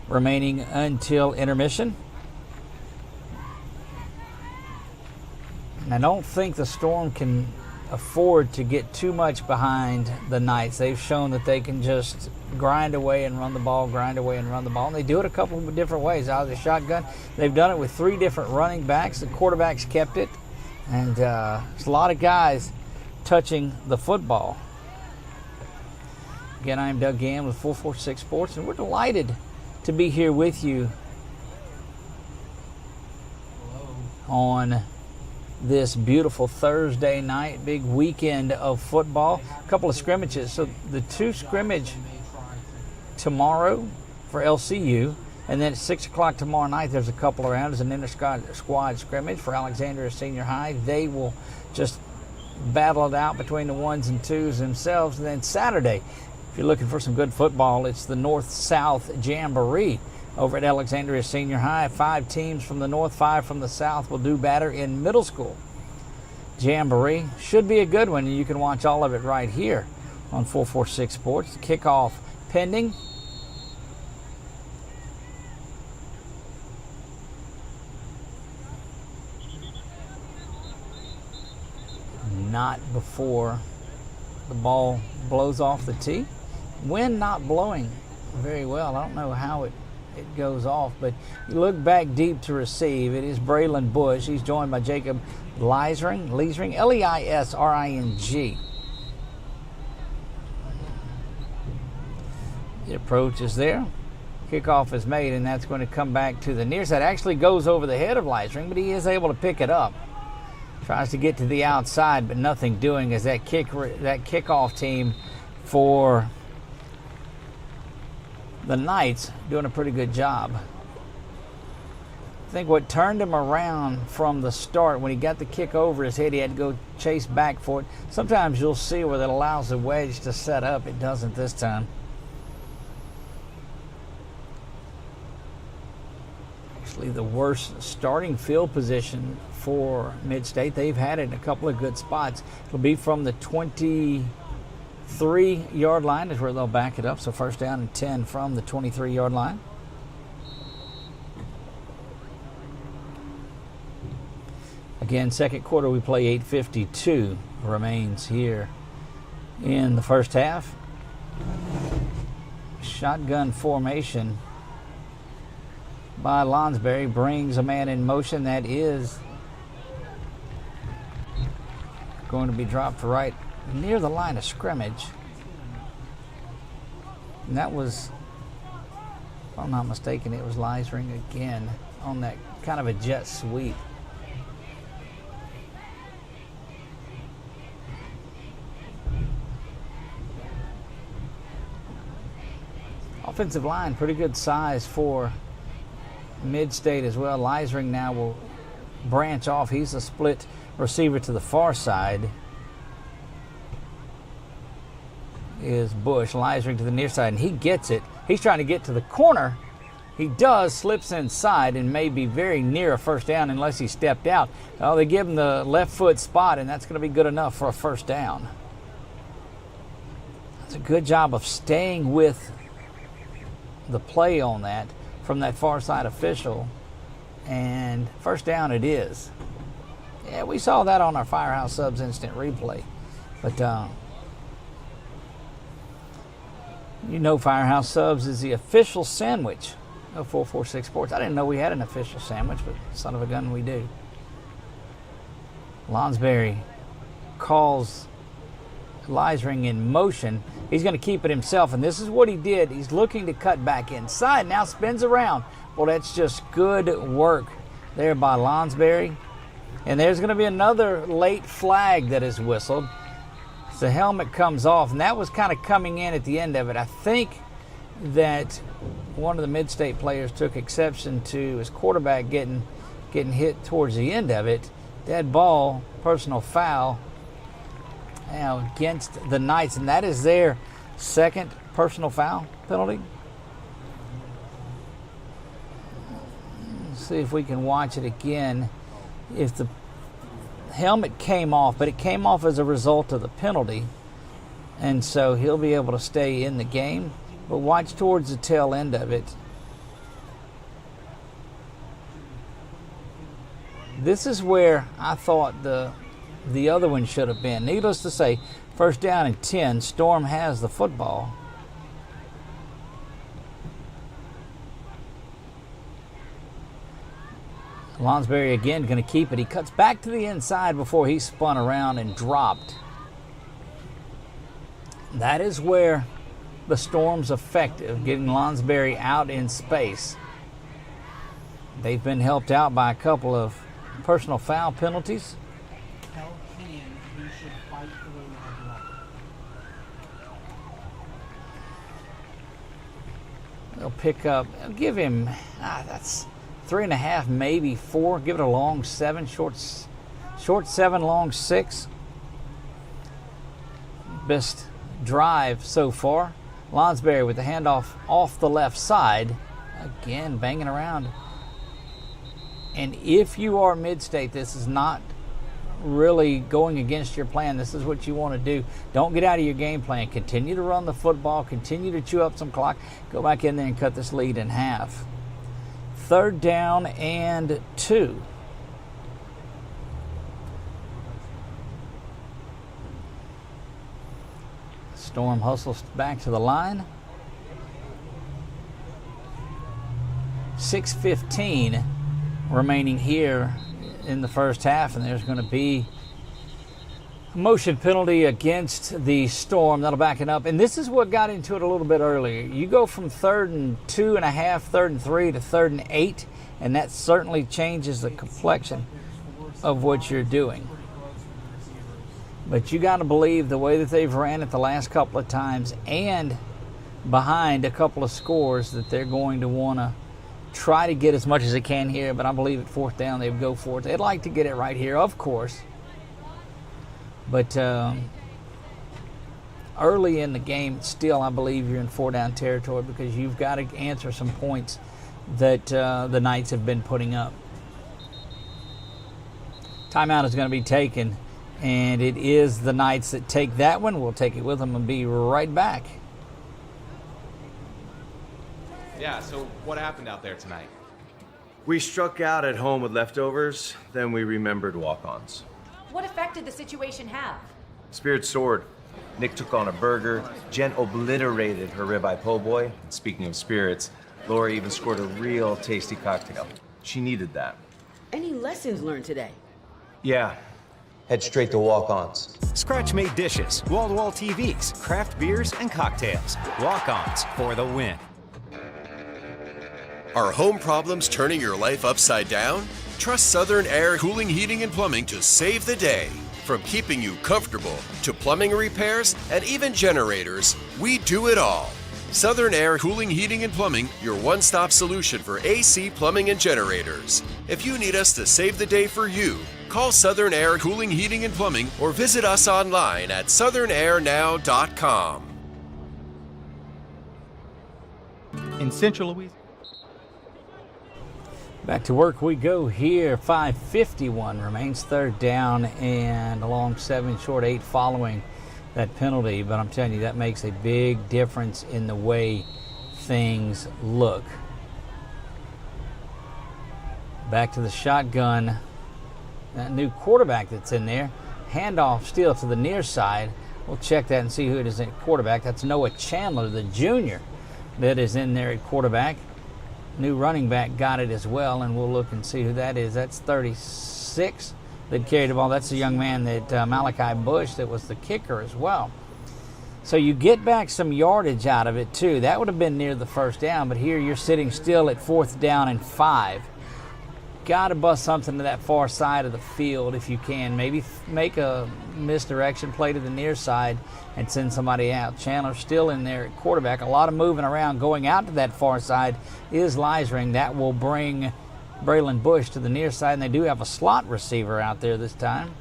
remaining until intermission. And I don't think the Storm can afford to get too much behind the Knights. They've shown that they can just grind away and run the ball, and they do it a couple of different ways. Out of the shotgun, they've done it with 3 different running backs. The quarterbacks kept it, and there's a lot of guys touching the football. Again, I'm Doug Gann with 446 Sports, and we're delighted to be here with you on this beautiful Thursday night, big weekend of football. A couple of scrimmages. So the 2 scrimmage tomorrow for LCU, and then at 6 o'clock tomorrow night there's a couple around. There's an inter-squad scrimmage for Alexandria Senior High. They will just battle it out between the 1s and 2s themselves. And then Saturday, if you're looking for some good football, it's the North-South Jamboree over at Alexandria Senior High. 5 teams from the north, 5 from the south will do battle in middle school. Jamboree should be a good one, and you can watch all of it right here on 446 Sports. Kickoff pending. Not before the ball blows off the tee. Wind not blowing very well. I don't know how it goes off, but you look back deep to receive. It is Braylon Bush. He's joined by Jacob Leisring, Leisring. The approach is there. Kickoff is made, and that's going to come back to the near side. Actually goes over the head of Leisring, but he is able to pick it up. Tries to get to the outside, but nothing doing as that kickoff team for the Knights doing a pretty good job. I think what turned him around from the start, when he got the kick over his head, he had to go chase back for it. Sometimes you'll see where that allows the wedge to set up. It doesn't this time. Actually, the worst starting field position for Midstate. They've had it in a couple of good spots. It'll be from the 23-yard line is where they'll back it up. So first down and 10 from the 23-yard line. Again, second quarter we play 8:52 remains here in the first half. Shotgun formation by Lonsberry brings a man in motion that is going to be dropped right near the line of scrimmage. And that was, if I'm not mistaken, it was Leisring again on that kind of a jet sweep. Offensive line, pretty good size for Midstate as well. Leisring now will branch off. He's a split receiver to the far side. Is Bush. Leisring to the near side, and he gets it. He's trying to get to the corner. He does, slips inside, and may be very near a first down unless he stepped out. Oh, they give him the left foot spot, and that's going to be good enough for a first down. That's a good job of staying with the play on that from that far side official, and first down it is. Yeah, we saw that on our Firehouse Subs instant replay, but you know Firehouse Subs is the official sandwich of 446 Sports. I didn't know we had an official sandwich, but son of a gun, we do. Lonsberry calls Leisring in motion. He's going to keep it himself, and this is what he did. He's looking to cut back inside. Now spins around. Well, that's just good work there by Lonsberry. And there's going to be another late flag that is whistled. The helmet comes off, and that was kind of coming in at the end of it. I think that one of the Midstate players took exception to his quarterback getting hit towards the end of it. Dead ball, personal foul. now against the Knights, and that is their second personal foul penalty. Let's see if we can watch it again. If the helmet came off, but it came off as a result of the penalty, and so he'll be able to stay in the game. But watch towards the tail end of it. This is where I thought the other one should have been. Needless to say, first down and 10, Storm has the football. Lonsberry again going to keep it. He cuts back to the inside before he spun around and dropped. That is where the Storm's effective, getting Lonsberry out in space. They've been helped out by a couple of personal foul penalties. Tell Ken he should fight through and block. They'll pick up, give him, that's 3.5, maybe 4. Give it a long 7, short 7, long 6. Best drive so far. Lonsberry with the handoff off the left side. Again, banging around. And if you are Midstate, this is not really going against your plan. This is what you want to do. Don't get out of your game plan. Continue to run the football. Continue to chew up some clock. Go back in there and cut this lead in half. 3rd down and 2. Storm hustles back to the line. 6:15 remaining here in the first half, and there's going to be a motion penalty against the Storm. That'll back it up. And this is what got into it a little bit earlier. You go from 3rd and 2.5, 3rd and 3 to 3rd and 8, and that certainly changes the complexion of what you're doing. But you got to believe the way that they've ran it the last couple of times and behind a couple of scores that they're going to want to try to get as much as they can here. But I believe at 4th down they would go for it. They'd like to get it right here, of course. But early in the game, still I believe you're in 4-down territory because you've got to answer some points that the Knights have been putting up. Timeout is going to be taken. And it is the Knights that take that one. We'll take it with them and be right back. Yeah, so what happened out there tonight? We struck out at home with leftovers, then we remembered walk-ons. What effect did the situation have? Spirit soared. Nick took on a burger. Jen obliterated her ribeye po' boy. And speaking of spirits, Laura even scored a real tasty cocktail. She needed that. Any lessons learned today? Yeah. Head straight to walk-ons. Scratch-made dishes, wall-to-wall TVs, craft beers, and cocktails. Walk-ons for the win. Are home problems turning your life upside down? Trust Southern Air Cooling, Heating, and Plumbing to save the day. From keeping you comfortable to plumbing repairs and even generators, we do it all. Southern Air Cooling, Heating, and Plumbing, your one-stop solution for AC, plumbing, and generators. If you need us to save the day for you, call Southern Air Cooling, Heating, and Plumbing or visit us online at southernairnow.com. In Central Louisiana. Back to work we go here. 5:51 remains, 3rd down and a long 7, short 8 following that penalty. But I'm telling you, that makes a big difference in the way things look. Back to the shotgun. That new quarterback that's in there. Handoff still to the near side. We'll check that and see who it is at quarterback. That's Noah Chandler, the junior, that is in there at quarterback. New running back got it as well, and we'll look and see who that is. That's 36 that carried the ball. That's the young man that Malachi Bush that was the kicker as well. So you get back some yardage out of it too. That would have been near the 1st down, but here you're sitting still at 4th down and 5. Got to bust something to that far side of the field if you can. Maybe make a misdirection play to the near side and send somebody out. Chandler's still in there at quarterback. A lot of moving around going out to that far side is Leisring. That will bring Braylon Bush to the near side, and they do have a slot receiver out there this time.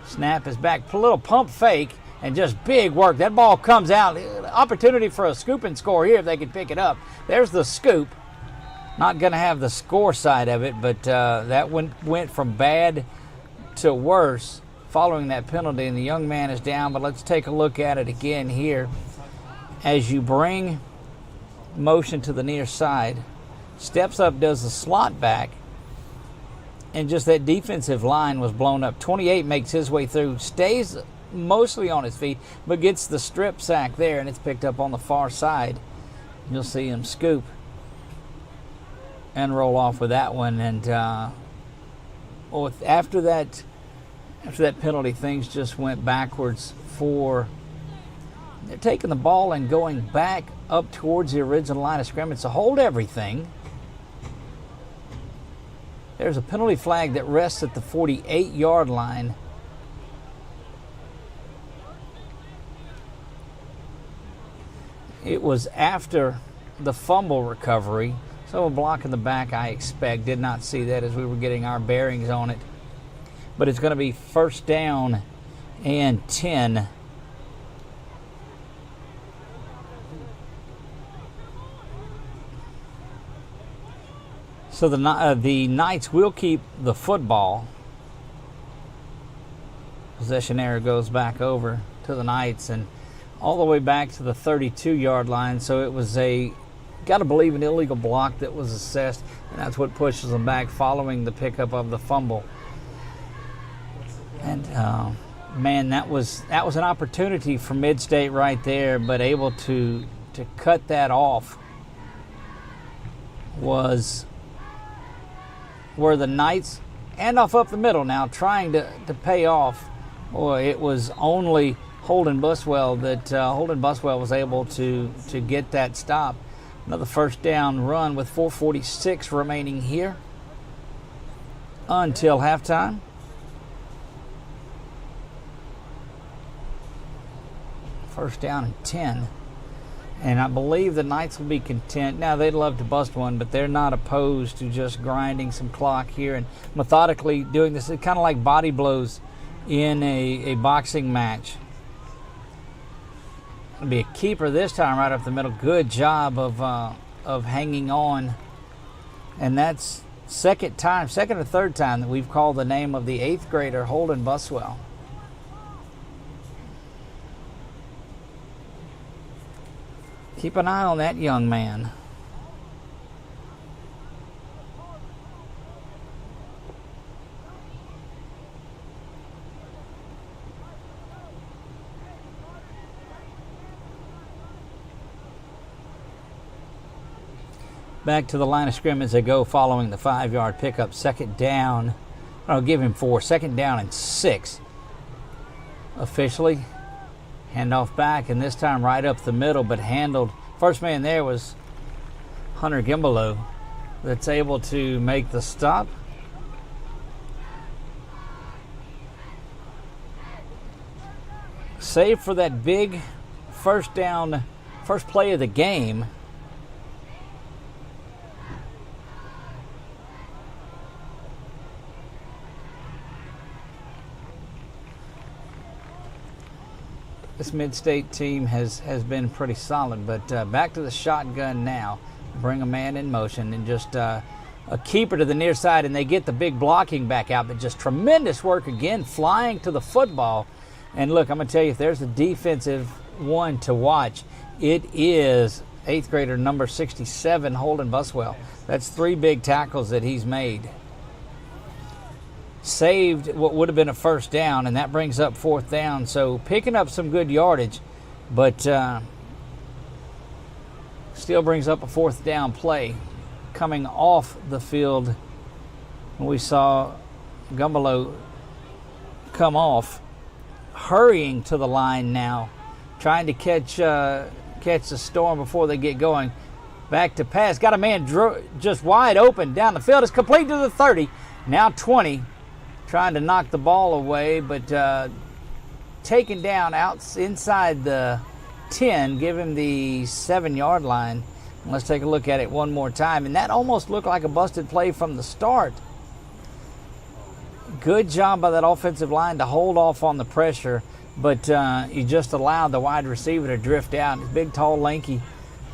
Snap is back. A little pump fake and just big work. That ball comes out. Opportunity for a scoop and score here if they can pick it up. There's the scoop. Not going to have the score side of it, but that went from bad to worse following that penalty, and the young man is down. But let's take a look at it again here. As you bring motion to the near side, steps up, does the slot back, and just that defensive line was blown up. 28 makes his way through, stays mostly on his feet, but gets the strip sack there, and it's picked up on the far side. You'll see him scoop and roll off with that one. And after that penalty, things just went backwards for. They're taking the ball and going back up towards the original line of scrimmage to hold everything. There's a penalty flag that rests at the 48-yard line. It was after the fumble recovery. So a block in the back, I expect. Did not see that as we were getting our bearings on it. But it's going to be first down and 10. So the Knights will keep the football. Possession error goes back over to the Knights and all the way back to the 32-yard line. So it was got to believe, an illegal block that was assessed, and that's what pushes them back following the pickup of the fumble. And man, that was an opportunity for Midstate right there, but able to cut that off was where the Knights handoff up the middle now, trying to pay off. Boy, it was only Holden Buswell was able to get that stop. Another first down run with 4:46 remaining here until halftime. First down and 10. And I believe the Knights will be content. Now, they'd love to bust one, but they're not opposed to just grinding some clock here and methodically doing this. It's kind of like body blows in a boxing match. It'll be a keeper this time right up the middle. Good job of hanging on. And that's second or third time that we've called the name of the 8th grader, Holden Buswell. Keep an eye on that young man. Back to the line of scrimmage they go following the 5-yard pickup. Second down. I'll give him 4. Second down and 6. Officially. Handoff back, and this time right up the middle, but handled. First man there was Hunter Gimbalo, that's able to make the stop. Save for that big first down, first play of the game. This Midstate team has been pretty solid, but back to the shotgun now. Bring a man in motion and just a keeper to the near side, and they get the big blocking back out, but just tremendous work again, flying to the football. And look, I'm going to tell you, if there's a defensive one to watch, it is 8th grader number 67, Holden Buswell. That's 3 big tackles that he's made. Saved what would have been a first down, and that brings up 4th down. So picking up some good yardage, but still brings up a 4th down play. Coming off the field, we saw Gumbalo come off, hurrying to the line now, trying to catch the Storm before they get going. Back to pass, got a man just wide open down the field. It's complete to the 30, now 20. Trying to knock the ball away, but taken down inside the 10, give him the 7-yard line. And let's take a look at it one more time. And that almost looked like a busted play from the start. Good job by that offensive line to hold off on the pressure, but you just allowed the wide receiver to drift out. It's a big, tall, lanky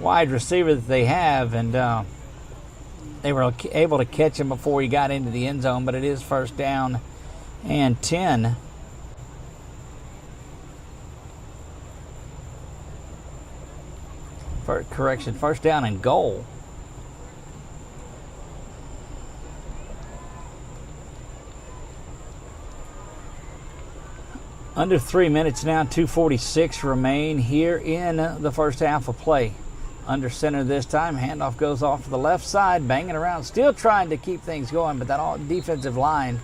wide receiver that they have, and they were able to catch him before he got into the end zone, but it is first down and 10. First down and goal. Under 3 minutes now, 2:46 remain here in the first half of play. Under center this time, handoff goes off to the left side, banging around, still trying to keep things going, but that defensive line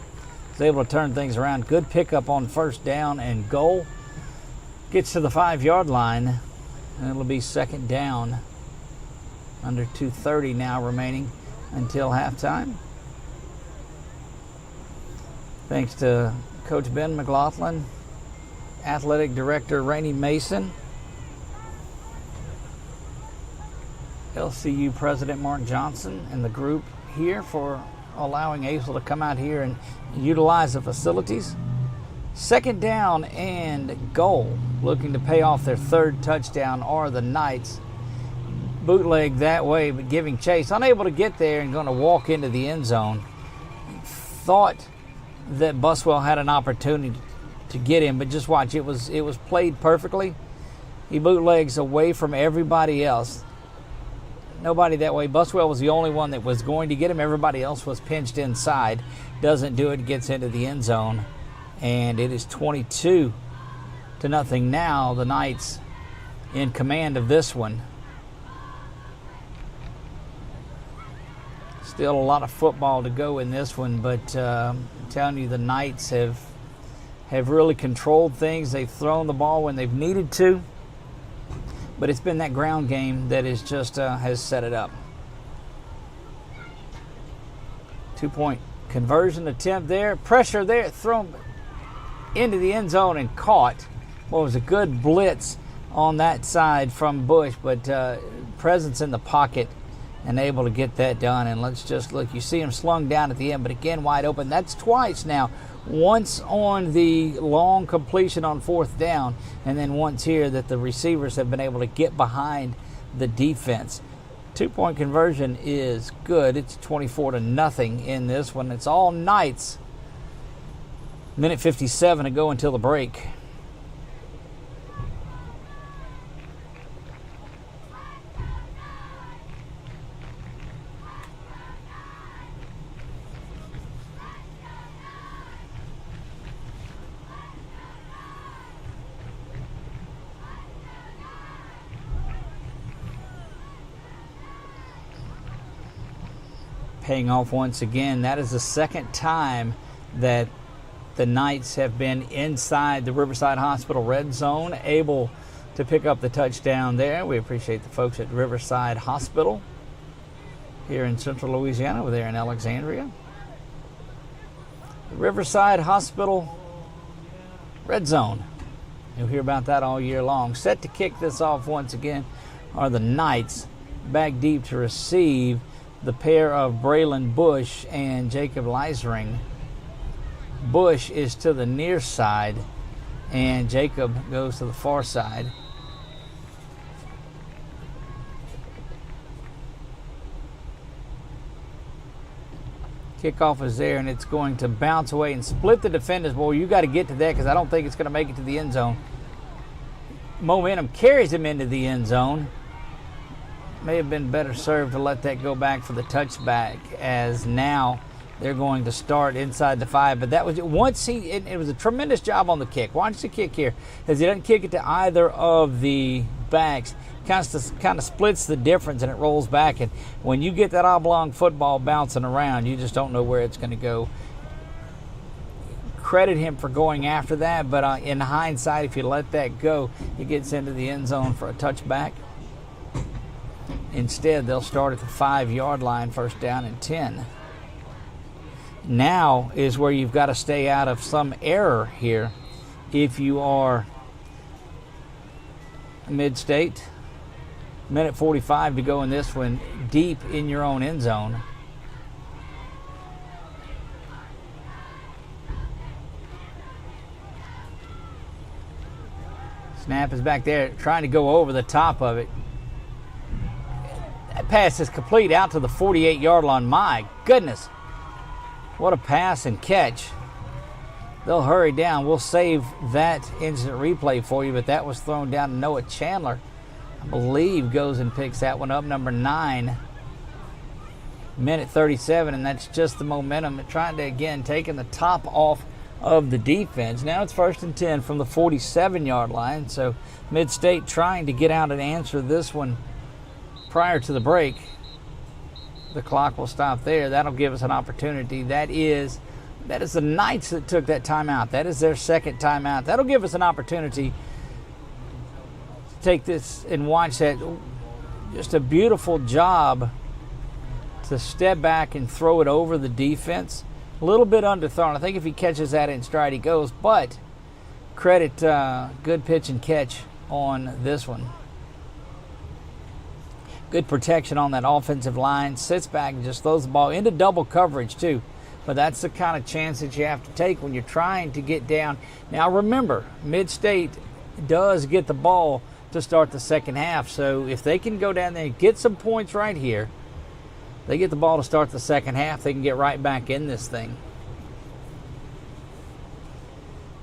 is able to turn things around. Good pickup on first down and goal. Gets to the 5-yard line, and it'll be second down. Under 2:30 now remaining until halftime. Thanks to Coach Ben McLaughlin, Athletic Director Rainey Mason, LCU President Mark Johnson, and the group here for allowing ACEL to come out here and utilize the facilities. Second down and goal. Looking to pay off their third touchdown are the Knights. Bootleg that way, but giving chase. Unable to get there and going to walk into the end zone. Thought that Buswell had an opportunity to get him, but just watch, it was played perfectly. He bootlegs away from everybody else. Nobody that way. Buswell was the only one that was going to get him. Everybody else was pinched inside. Doesn't do it, gets into the end zone. And it is 22-0 now. The Knights in command of this one. Still a lot of football to go in this one, but I'm telling you, the Knights have really controlled things. They've thrown the ball when they've needed to, but it's been that ground game that is just has set it up. 2-point conversion attempt there. Pressure there, thrown into the end zone and caught. Well, it was a good blitz on that side from Bush, but presence in the pocket and able to get that done. And let's just look. You see him slung down at the end, but again, wide open. That's twice now. Once on the long completion on fourth down, and then once here that the receivers have been able to get behind the defense. 2-point conversion is good. It's 24-0 in this one. It's all Knights. Minute 57 to go until the break. Paying off once again. That is the second time that the Knights have been inside the Riverside Hospital red zone, able to pick up the touchdown there. We appreciate the folks at Riverside Hospital here in Central Louisiana. We're there in Alexandria. The Riverside Hospital red zone. You'll hear about that all year long. Set to kick this off once again are the Knights, back deep to receive the pair of Braylon Bush and Jacob Leisering. Bush is to the near side, and Jacob goes to the far side. Kickoff is there, and it's going to bounce away and split the defenders. Boy, you got to get to that because I don't think it's going to make it to the end zone. Momentum carries him into the end zone. May have been better served to let that go back for the touchback, as now they're going to start inside the 5. But that was once it was a tremendous job on the kick. Watch the kick here, as he doesn't kick it to either of the backs. Kind of splits the difference, and it rolls back. And when you get that oblong football bouncing around, you just don't know where it's going to go. Credit him for going after that, but in hindsight, if you let that go, he gets into the end zone for a touchback. Instead, they'll start at the 5-yard line, first down and 10. Now is where you've got to stay out of some error here if you are Midstate. Minute 45 to go in this one, deep in your own end zone. Snap is back there trying to go over the top of it. That pass is complete out to the 48-yard line. My goodness. What a pass and catch. They'll hurry down. We'll save that instant replay for you, but that was thrown down to Noah Chandler. I believe goes and picks that one up, number 9. Minute 37, and that's just the momentum. Trying to, again, taking the top off of the defense. Now it's 1st and 10 from the 47-yard line, so Midstate trying to get out and answer this one prior to the break. The clock will stop there. That'll give us an opportunity. That is the Knights that took that timeout. That is their second timeout. That'll give us an opportunity to take this and watch that. Just a beautiful job to step back and throw it over the defense. A little bit underthrown. I think if he catches that in stride, he goes. But credit, good pitch and catch on this one. Good protection on that offensive line. Sits back and just throws the ball into double coverage too. But that's the kind of chance that you have to take when you're trying to get down. Now remember, Midstate does get the ball to start the second half. So if they can go down there and get some points right here, they get the ball to start the second half, they can get right back in this thing.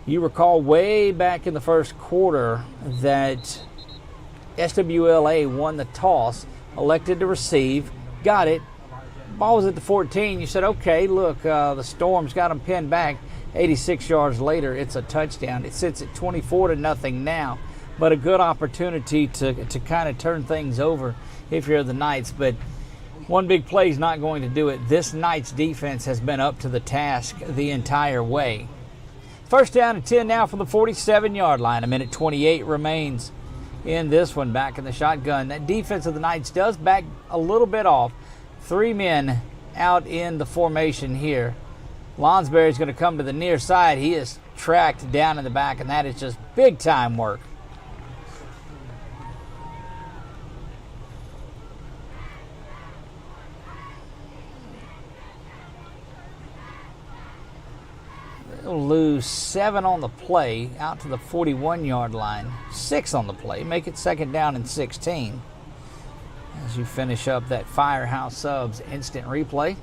You recall way back in the first quarter that SWLA won the toss, elected to receive, got it. Ball was at the 14. You said, okay, look, the Storm's got them pinned back. 86 yards later, it's a touchdown. It sits at 24-0 now, but a good opportunity to kind of turn things over if you're the Knights. But one big play is not going to do it. This Knights defense has been up to the task the entire way. 1st down and 10 now from the 47-yard line. 1:28 remains in this one. Back in the shotgun. That defense of the Knights does back a little bit off. 3 men out in the formation here. Lonsberry's going to come to the near side. He is tracked down in the back, and that is just big time work. They'll lose 7 on the play out to the 41-yard line. 6 on the play. Make it 2nd down and 16. As you finish up that Firehouse Subs instant replay.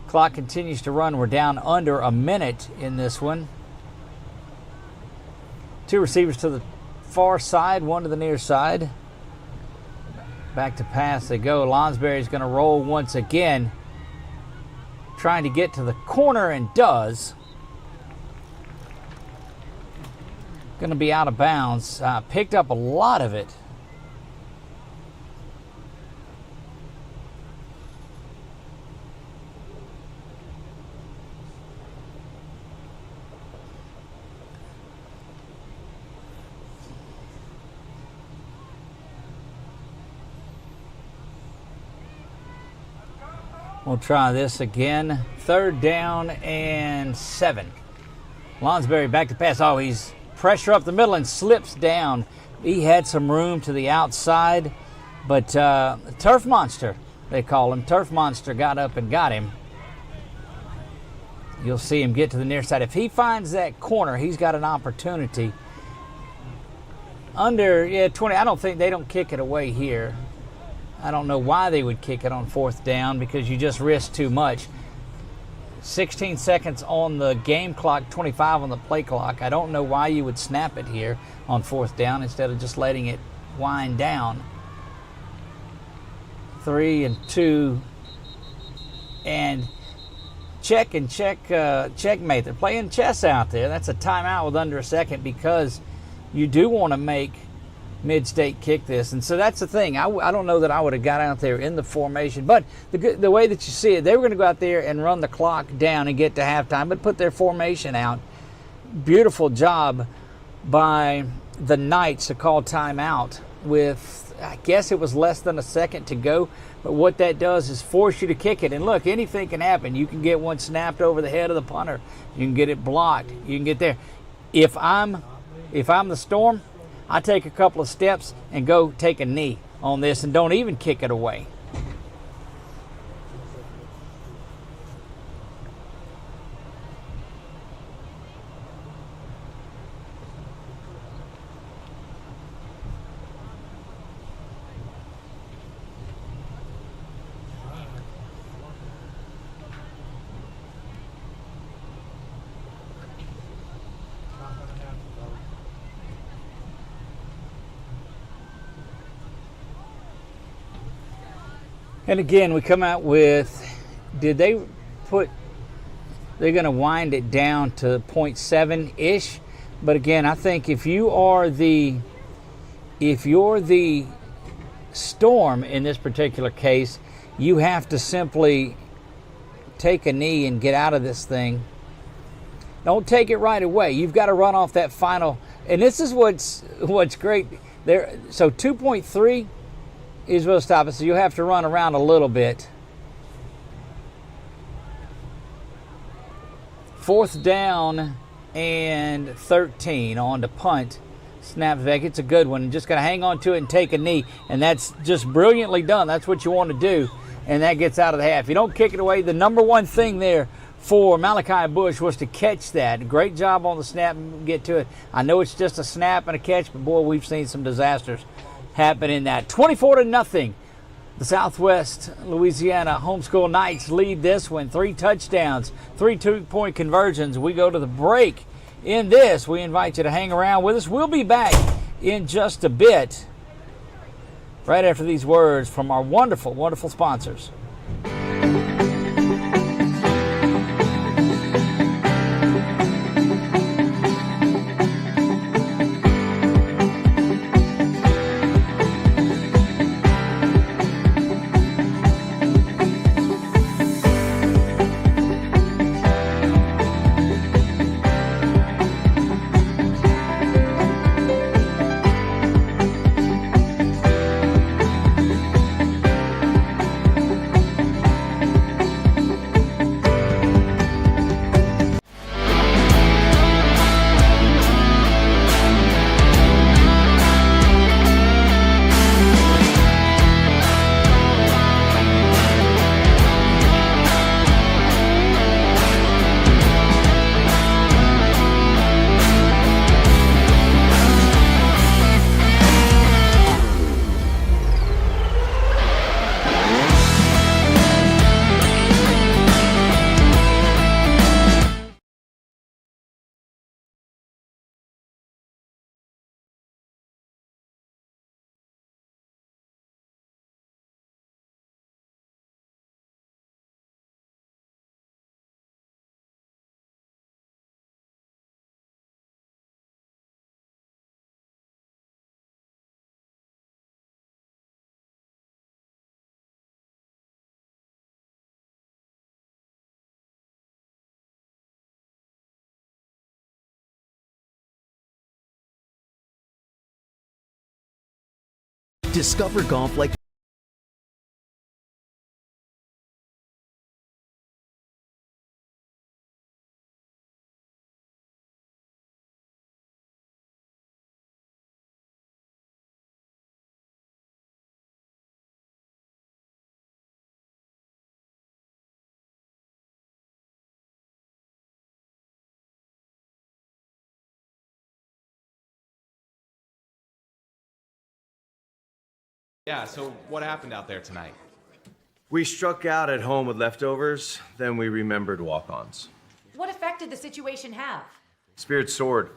Clock continues to run. We're down under a minute in this one. 2 receivers to the far side, 1 to the near side. Back to pass they go. Lonsberry's going to roll once again. Trying to get to the corner and does. Going to be out of bounds. Picked up a lot of it. We'll try this again. 3rd down and 7. Lonsberry back to pass. Oh, he's pressure up the middle and slips down. He had some room to the outside, but Turf Monster, they call him. Turf Monster got up and got him. You'll see him get to the near side. If he finds that corner, he's got an opportunity. Under 20, I don't think they don't kick it away here. I don't know why they would kick it on 4th down because you just risk too much. 16 seconds on the game clock, 25 on the play clock. I don't know why you would snap it here on 4th down instead of just letting it wind down. 3 and 2. And checkmate. They're playing chess out there. That's a timeout with under a second because you do want to make Midstate kick this. And so that's the thing. I don't know that I would have got out there in the formation, but the way that you see it, they were going to go out there and run the clock down and get to halftime, but put their formation out. Beautiful job by the Knights to call timeout with, I guess it was less than a second to go, but what that does is force you to kick it. And look, anything can happen. You can get one snapped over the head of the punter. You can get it blocked. You can get there. If I'm the Storm, I take a couple of steps and go take a knee on this and don't even kick it away. And again, we come out with, they're going to wind it down to 0.7-ish. But again, I think if you're the Storm in this particular case, you have to simply take a knee and get out of this thing. Don't take it right away. You've got to run off that final. And this is what's great there. So 2.3 is what'll stop it. So you'll have to run around a little bit. 4th down and 13 on to punt. Snaps back. It's a good one. Just got to hang on to it and take a knee. And that's just brilliantly done. That's what you want to do. And that gets out of the half. You don't kick it away. The number one thing there for Malachi Bush was to catch that. Great job on the snap and get to it. I know it's just a snap and a catch, but boy, we've seen some disasters happen in that. 24-0. The Southwest Louisiana Homeschool Knights lead this one. 3 touchdowns, 3 2-point conversions. We go to the break in this. We invite you to hang around with us. We'll be back in just a bit, right after these words from our wonderful, wonderful sponsors. Discover golf like Yeah, so what happened out there tonight? We struck out at home with leftovers, then we remembered walk-ons. What effect did the situation have? Spirit soared.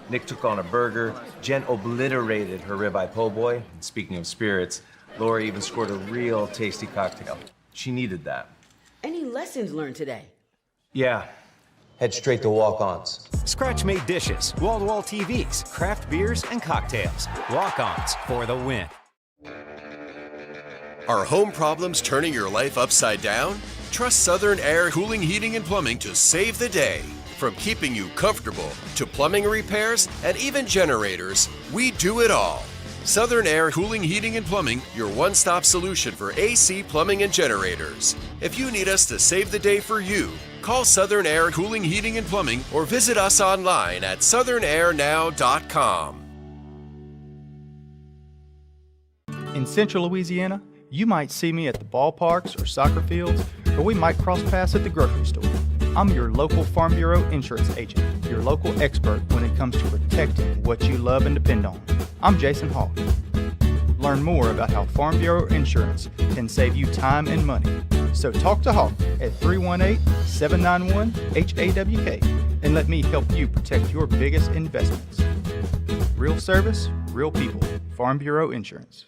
Nick took on a burger. Jen obliterated her ribeye po' boy. And speaking of spirits, Laura even scored a real tasty cocktail. She needed that. Any lessons learned today? Yeah. Head straight to walk-ons. scratch-made dishes, wall-to-wall TVs, craft beers, and cocktails. Walk-ons for the win. Are home problems turning your life upside down? Trust Southern Air Cooling, Heating, and Plumbing to save the day. From keeping you comfortable to plumbing repairs and even generators, we do it all. Southern Air Cooling, Heating, and Plumbing, your one-stop solution for AC, plumbing, and generators. If you need us to save the day for you, call Southern Air Cooling, Heating, and Plumbing or visit us online at southernairnow.com. In Central Louisiana, you might see me at the ballparks or soccer fields, or we might cross paths at the grocery store. I'm your local Farm Bureau insurance agent, your local expert when it comes to protecting what you love and depend on. I'm Jason Hawk. Learn more about how Farm Bureau insurance can save you time and money. So talk to Hawk at 318-791-HAWK and let me help you protect your biggest investments. Real service, real people. Farm Bureau Insurance.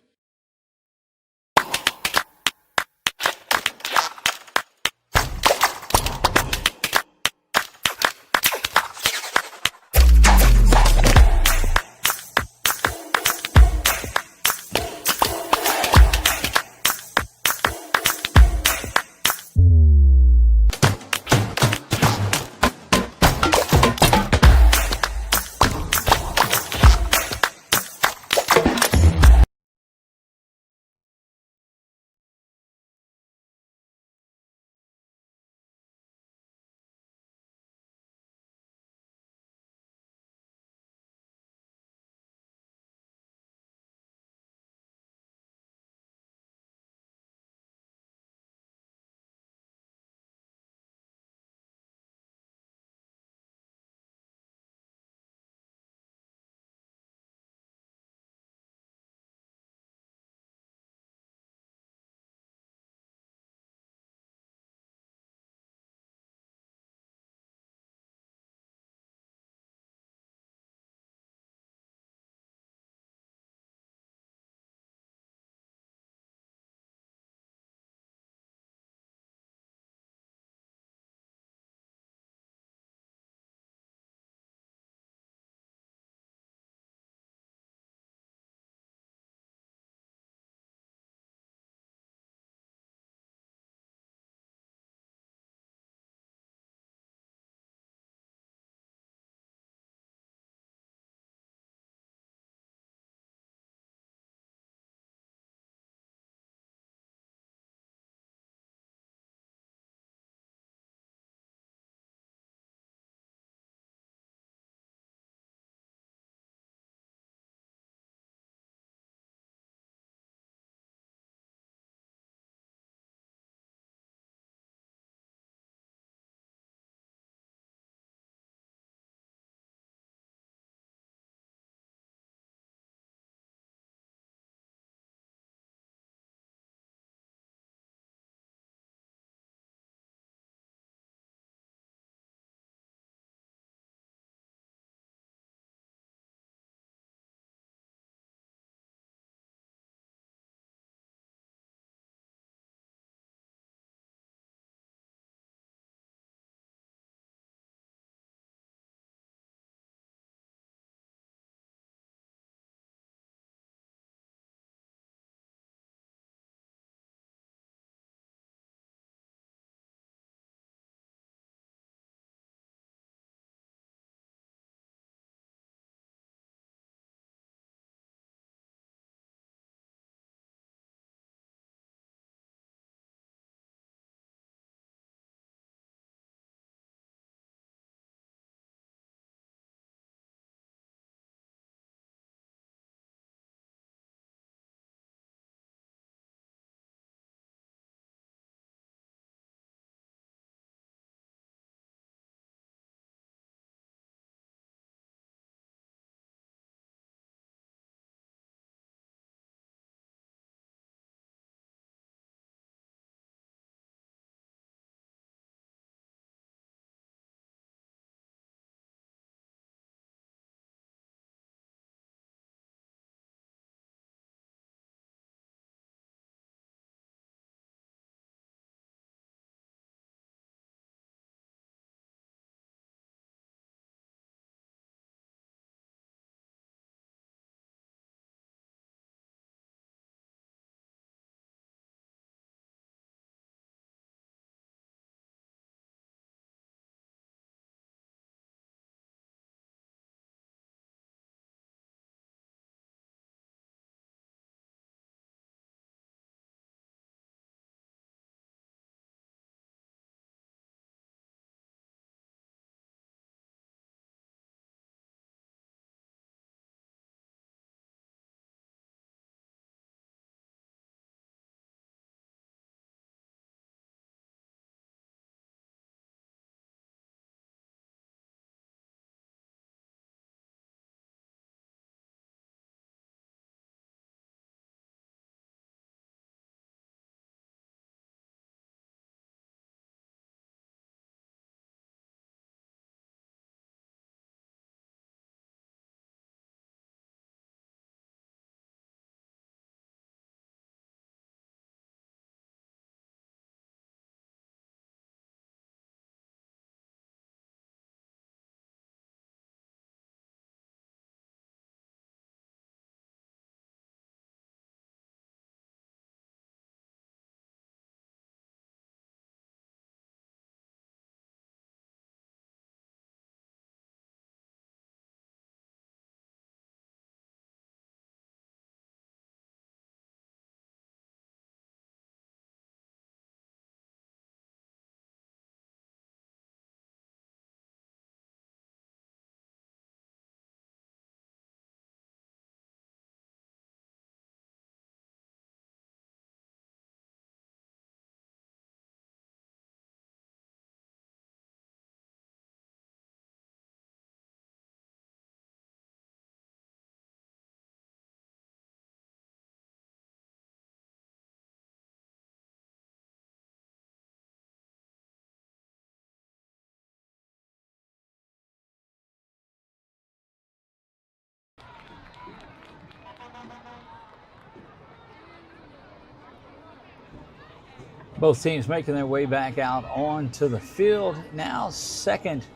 Both teams making their way back out onto the field. Now second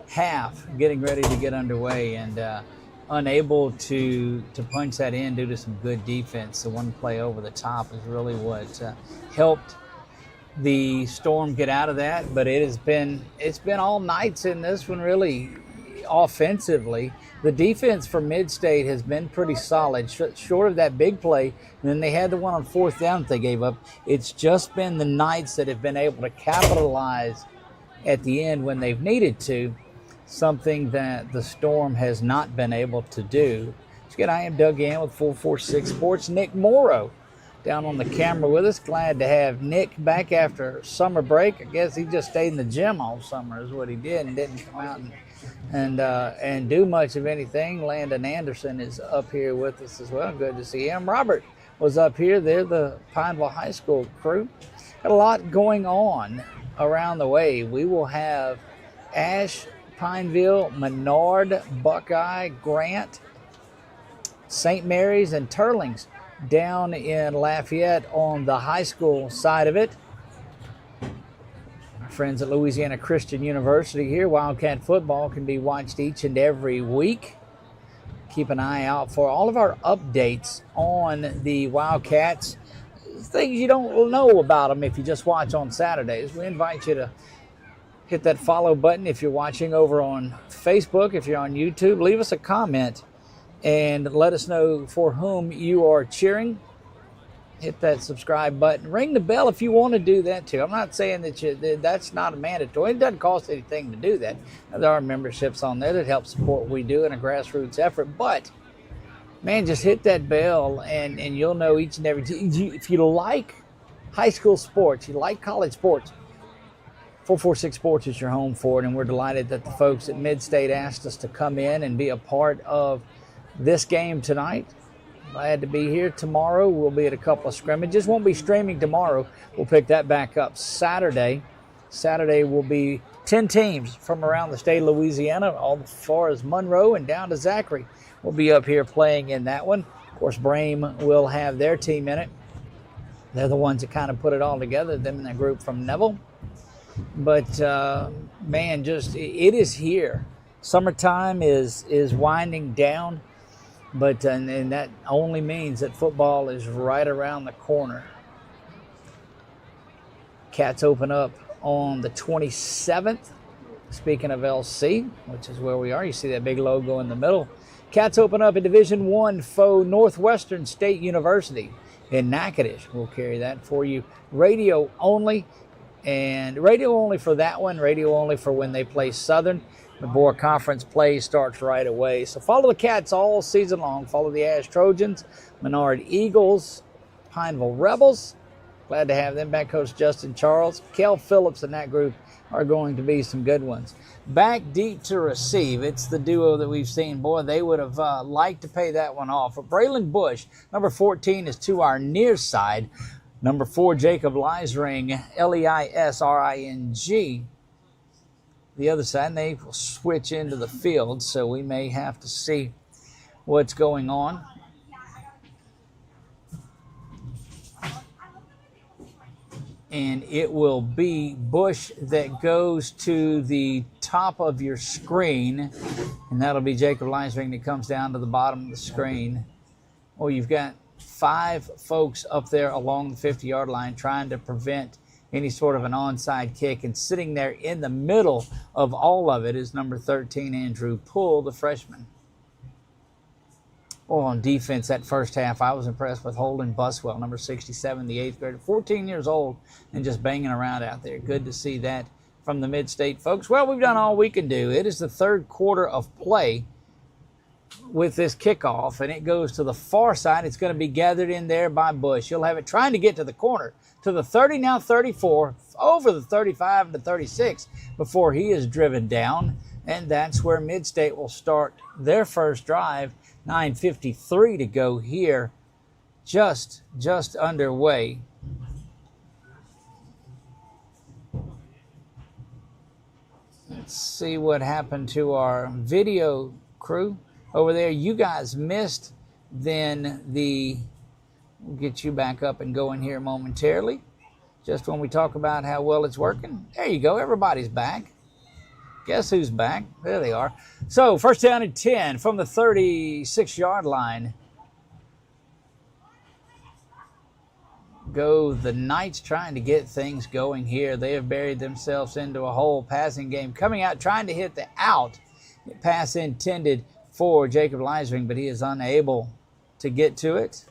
half getting ready to get underway, and unable to punch that in due to some good defense. The one play over the top is really what helped the Storm get out of that. But it's been all Knights in this one, really. Offensively, the defense for Midstate has been pretty solid, short of that big play, and then they had the one on fourth down that they gave up. It's just been the Knights that have been able to capitalize at the end when they've needed to, something that the Storm has not been able to do. Again, I am Doug Ann with 446 Sports. Nick Morrow down on the camera with us. Glad to have Nick back after summer break. I guess he just stayed in the gym all summer is what he did, and didn't come out and do much of anything. Landon Anderson is up here with us as well. Good to see him. Robert was up here. They're the Pineville High School crew. Got a lot going on around the way. We will have Ash, Pineville, Menard, Buckeye, Grant, St. Mary's, and Turlings down in Lafayette on the high school side of it. Our friends at Louisiana Christian University here. Wildcat football can be watched each and every week. Keep an eye out for all of our updates on the Wildcats. Things you don't know about them if you just watch on Saturdays. We invite you to hit that follow button if you're watching over on Facebook. If you're on YouTube, leave us a comment and let us know for whom you are cheering. Hit that subscribe button. Ring the bell if you want to do that too. I'm not saying that's not a mandatory. It doesn't cost anything to do that. There are memberships on there that help support what we do in a grassroots effort. But, man, just hit that bell and you'll know each and every time. If you like high school sports, you like college sports, 446 Sports is your home for it, and we're delighted that the folks at Midstate asked us to come in and be a part of this game tonight. Glad to be here. Tomorrow we'll be at a couple of scrimmages. Won't be streaming tomorrow. We'll pick that back up Saturday. Saturday will be 10 teams from around the state of Louisiana, all as far as Monroe and down to Zachary. We'll be up here playing in that one. Of course, Brame will have their team in it. They're the ones that kind of put it all together, them and that group from Neville. But, man, just it is here. Summertime is winding down, but and that only means that football is right around the corner. Cats open up on the 27th. Speaking of LC, which is where we are, you see that big logo in the middle. Cats open up in Division I foe Northwestern State University in Natchitoches. We'll carry that for you. Radio only. And radio only for that one, radio only for when they play Southern. The Boer Conference play starts right away. So follow the Cats all season long. Follow the Ash Trojans, Menard Eagles, Pineville Rebels. Glad to have them back. Coach Justin Charles, Kel Phillips and that group are going to be some good ones. Back deep to receive. It's the duo that we've seen. Boy, they would have liked to pay that one off. But Braylon Bush, number 14, is to our near side. Number 4, Jacob Leisring, Leisring, the other side, and they will switch into the field, so we may have to see what's going on. And it will be Bush that goes to the top of your screen, and that'll be Jacob Leisring that comes down to the bottom of the screen. Oh, you've got 5 folks up there along the 50-yard line trying to prevent any sort of an onside kick, and sitting there in the middle of all of it is number 13, Andrew Poole, the freshman. Oh, on defense that first half, I was impressed with Holden Buswell, number 67, the 8th grader, 14 years old, and just banging around out there. Good to see that from the Midstate folks. Well, we've done all we can do. It is the third quarter of play with this kickoff, and it goes to the far side. It's going to be gathered in there by Bush. He'll have it trying to get to the corner, to the 30, now 34, over the 35 to 36 before he is driven down, and that's where Midstate will start their first drive. 9:53 to go here, just underway. Let's see what happened to our video crew over there. You guys missed then we'll get you back up and going here momentarily. Just when we talk about how well it's working, there you go. Everybody's back. Guess who's back? There they are. So, first down and 10 from the 36-yard line. Go the Knights trying to get things going here. They have buried themselves into a whole passing game. Coming out, trying to hit the out. Pass intended for Jacob Leisring, but he is unable to get to it.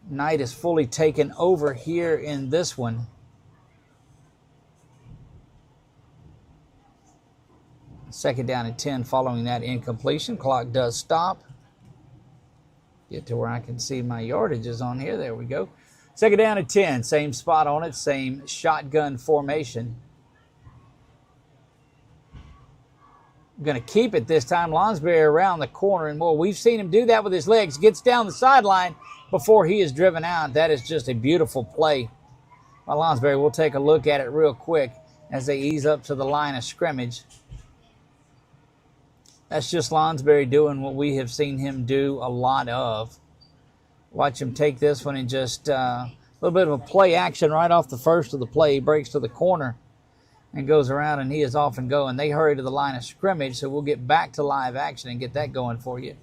Knight is fully taken over here in this one. Second down and 10 following that incompletion. Clock does stop. Get to where I can see my yardages on here. There we go. Second down and 10. Same spot on it. Same shotgun formation. Going to keep it this time. Lonsberry around the corner and more. We've seen him do that with his legs. Gets down the sideline before he is driven out. That is just a beautiful play by Lonsberry. We'll take a look at it real quick as they ease up to the line of scrimmage. That's just Lonsberry doing what we have seen him do a lot of. Watch him take this one and just a little bit of a play action right off the first of the play. He breaks to the corner and goes around, and he is off and going. They hurry to the line of scrimmage, so we'll get back to live action and get that going for you.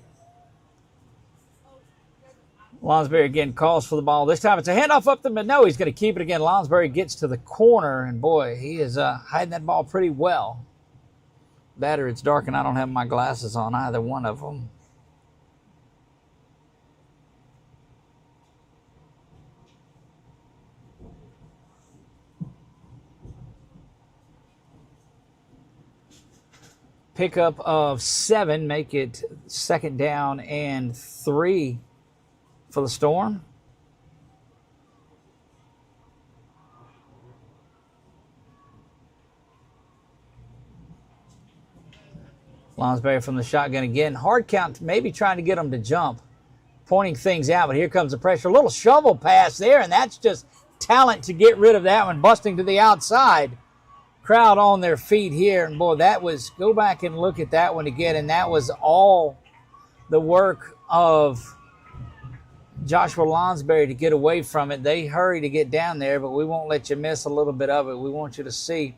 Lonsberry again calls for the ball. This time it's a handoff up the middle. No, he's going to keep it again. Lonsberry gets to the corner, and boy, he is hiding that ball pretty well. That or it's dark and I don't have my glasses on, either one of them. Pickup of 7, make it second down and 3 for the Storm. Lonsberry from the shotgun again. Hard count, maybe trying to get them to jump. Pointing things out, but here comes the pressure. A little shovel pass there, and that's just talent to get rid of that one. Busting to the outside. Crowd on their feet here, and boy, that was, go back and look at that one again, and that was all the work of Joshua Lonsberry to get away from it. They hurry to get down there, but we won't let you miss a little bit of it. We want you to see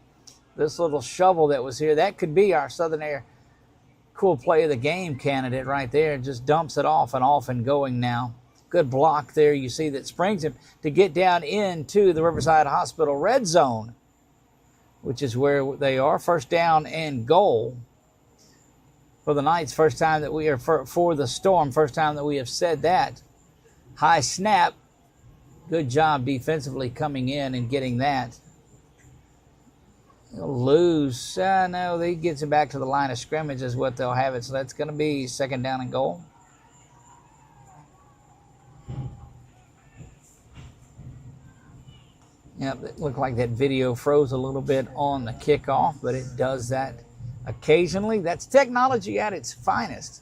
this little shovel that was here. That could be our Southern Air cool play of the game candidate right there. Just dumps it off and going now. Good block there. You see that springs him to get down into the Riverside Hospital red zone, which is where they are. First down and goal for the Knights. First time that we are for the Storm. First time that we have said that. High snap. Good job defensively coming in and getting that. They'll lose. No, he gets it back to the line of scrimmage is what they'll have it. So that's going to be second down and goal. Yep, it looked like that video froze a little bit on the kickoff, but it does that occasionally. That's technology at its finest.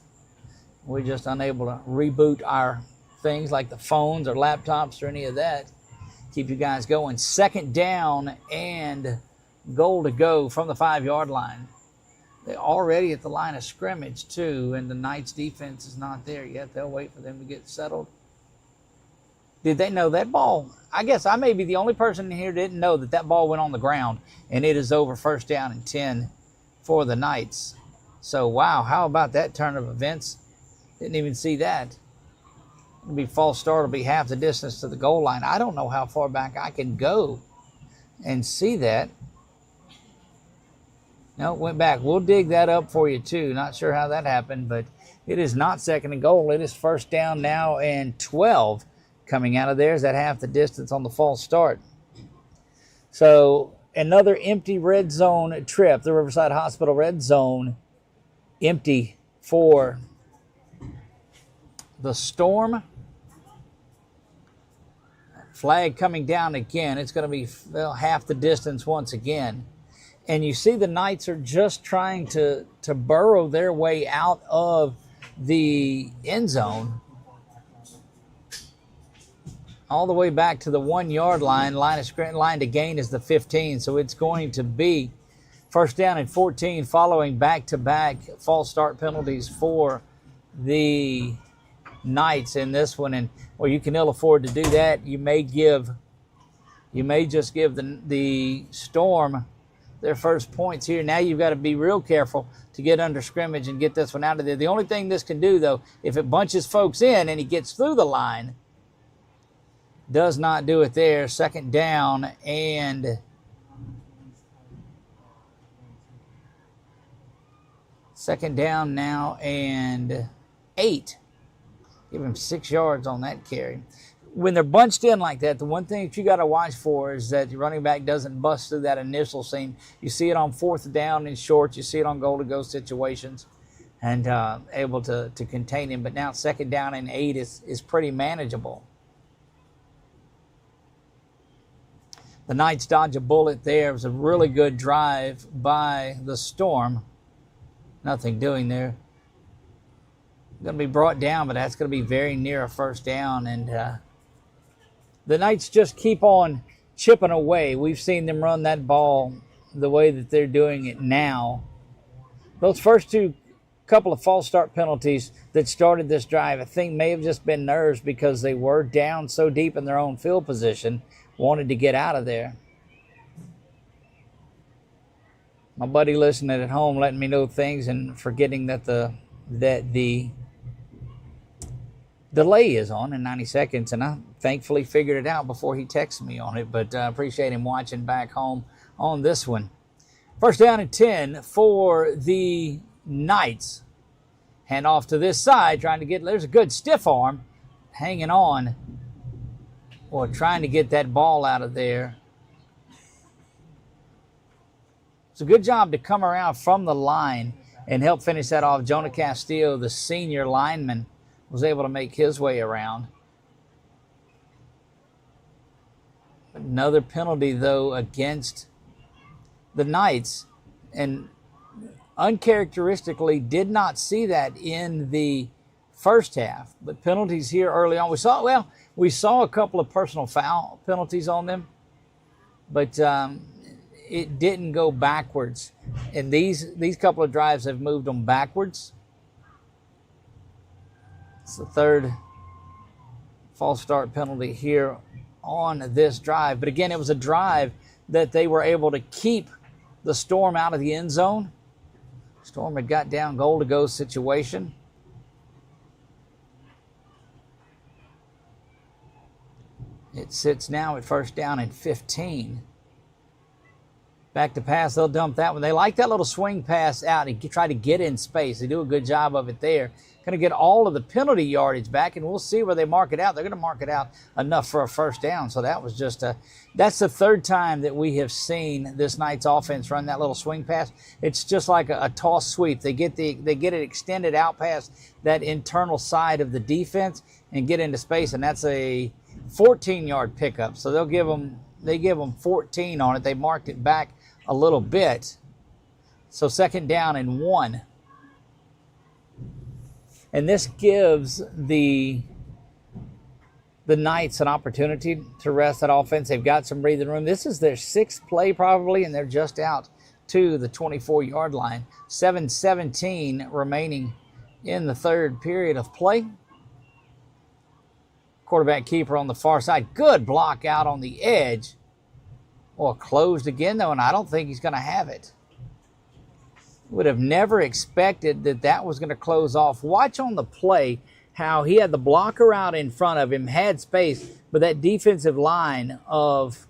We're just unable to reboot our things like the phones or laptops or any of that. Keep you guys going. Second down and goal to go from the 5-yard line. They're already at the line of scrimmage, too, and the Knights defense is not there yet. They'll wait for them to get settled. Did they know that ball? I guess I may be the only person in here that didn't know that that ball went on the ground, and it is over first down and 10 for the Knights. So, wow, how about that turn of events? Didn't even see that. It'll be false start. It'll be half the distance to the goal line. I don't know how far back I can go and see that. No, it went back. We'll dig that up for you, too. Not sure how that happened, but it is not second and goal. It is first down now and 12 coming out of there. Is that half the distance on the false start? So another empty red zone trip. The Riverside Hospital red zone empty for the Storm. Flag coming down again. It's going to be half the distance once again. And you see the Knights are just trying to burrow their way out of the end zone. All the way back to the 1-yard line. Line to gain is the 15. So it's going to be first down and 14 following back-to-back false start penalties for the Knights in this one. And well, you can ill afford to do that. You may give You may just give the Storm their first points here. Now you've got to be real careful to get under scrimmage and get this one out of there. The only thing this can do, though, if it bunches folks in and he gets through the line, does not do it there. Second down and now and 8. Give him 6 yards on that carry. When they're bunched in like that, the one thing that you got to watch for is that your running back doesn't bust through that initial seam. You see it on fourth down and short. You see it on goal-to-go situations, and able to contain him. But now second down and 8 is pretty manageable. The Knights dodge a bullet there. It was a really good drive by the Storm. Nothing doing there. Going to be brought down, but that's going to be very near a first down. And the Knights just keep on chipping away. We've seen them run that ball the way that they're doing it now. Those first couple of false start penalties that started this drive, I think may have just been nerves because they were down so deep in their own field position, wanted to get out of there. My buddy listening at home letting me know things and forgetting that the delay is on in 90 seconds, and I thankfully figured it out before he texted me on it, but I appreciate him watching back home on this one. First down and 10 for the Knights. Hand off to this side, trying to get, there's a good stiff arm, hanging on, or trying to get that ball out of there. It's a good job to come around from the line and help finish that off. Jonah Castillo, the senior lineman, was able to make his way around. Another penalty, though, against the Knights, and uncharacteristically did not see that in the first half. But penalties here early on. We saw a couple of personal foul penalties on them, but it didn't go backwards. And these couple of drives have moved them backwards. It's the third false start penalty here on this drive. But again, it was a drive that they were able to keep the Storm out of the end zone. Storm had got down goal-to-go situation. It sits now at first down and 15. Back to pass, they'll dump that one. They like that little swing pass out and try to get in space. They do a good job of it there. Going to get all of the penalty yardage back, and we'll see where they mark it out. They're going to mark it out enough for a first down. So that was just that's the third time that we have seen this Knights offense run that little swing pass. It's just like a toss sweep. They get it extended out past that internal side of the defense and get into space, and that's a 14-yard pickup. So they give them 14 on it. They marked it back a little bit. So second down and 1. And this gives the Knights an opportunity to rest that offense. They've got some breathing room. This is their 6th play probably, and they're just out to the 24-yard line. 7:17 remaining in the third period of play. Quarterback keeper on the far side. Good block out on the edge. Well, closed again, though, and I don't think he's going to have it. Would have never expected that was going to close off. Watch on the play how he had the blocker out in front of him, had space, but that defensive line of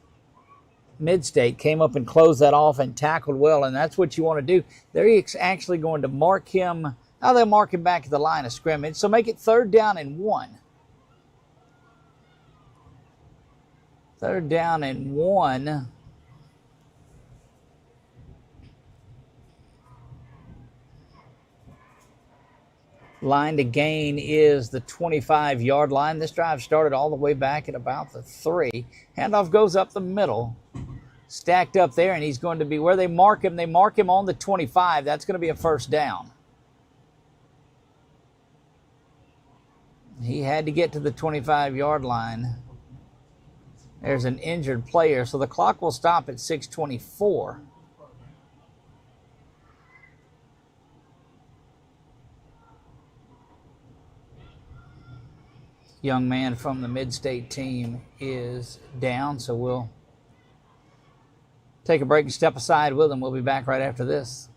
Midstate came up and closed that off and tackled well, and that's what you want to do. They're actually going to mark him. Now they'll mark him back at the line of scrimmage, so make it third down and 1. Third down and 1. Line to gain is the 25-yard line. This drive started all the way back at about the 3. Handoff goes up the middle. Stacked up there, and he's going to be where they mark him. They mark him on the 25. That's going to be a first down. He had to get to the 25-yard line. There's an injured player, so the clock will stop at 6:24. Young man from the Midstate team is down, so we'll Take a break and step aside with them. We'll be back right after this.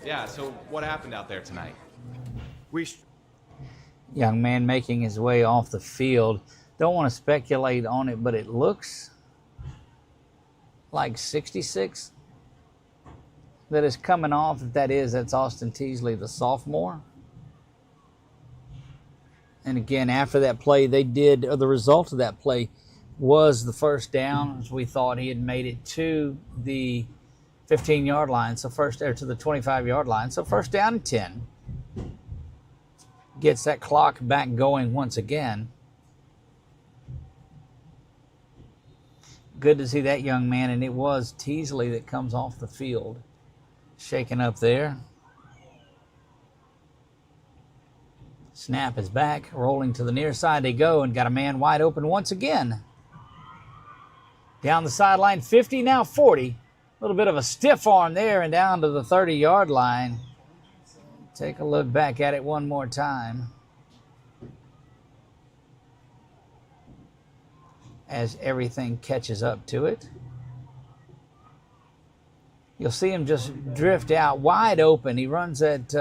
Yeah, so what happened out there tonight? Young man making his way off the field. Don't want to speculate on it, but it looks like 66 that is coming off. If that is, that's Austin Teasley, the sophomore. And again, after that play, the result of that play was the first down, as we thought he had made it to the 15-yard line, so to the 25-yard line. So first down and 10. Gets that clock back going once again. Good to see that young man, and it was Teasley that comes off the field. Shaken up there. Snap is back, rolling to the near side they go, and got a man wide open once again. Down the sideline, 50, now 40. A little bit of a stiff arm there and down to the 30-yard line. Take a look back at it one more time. As everything catches up to it. You'll see him just drift out wide open. He runs that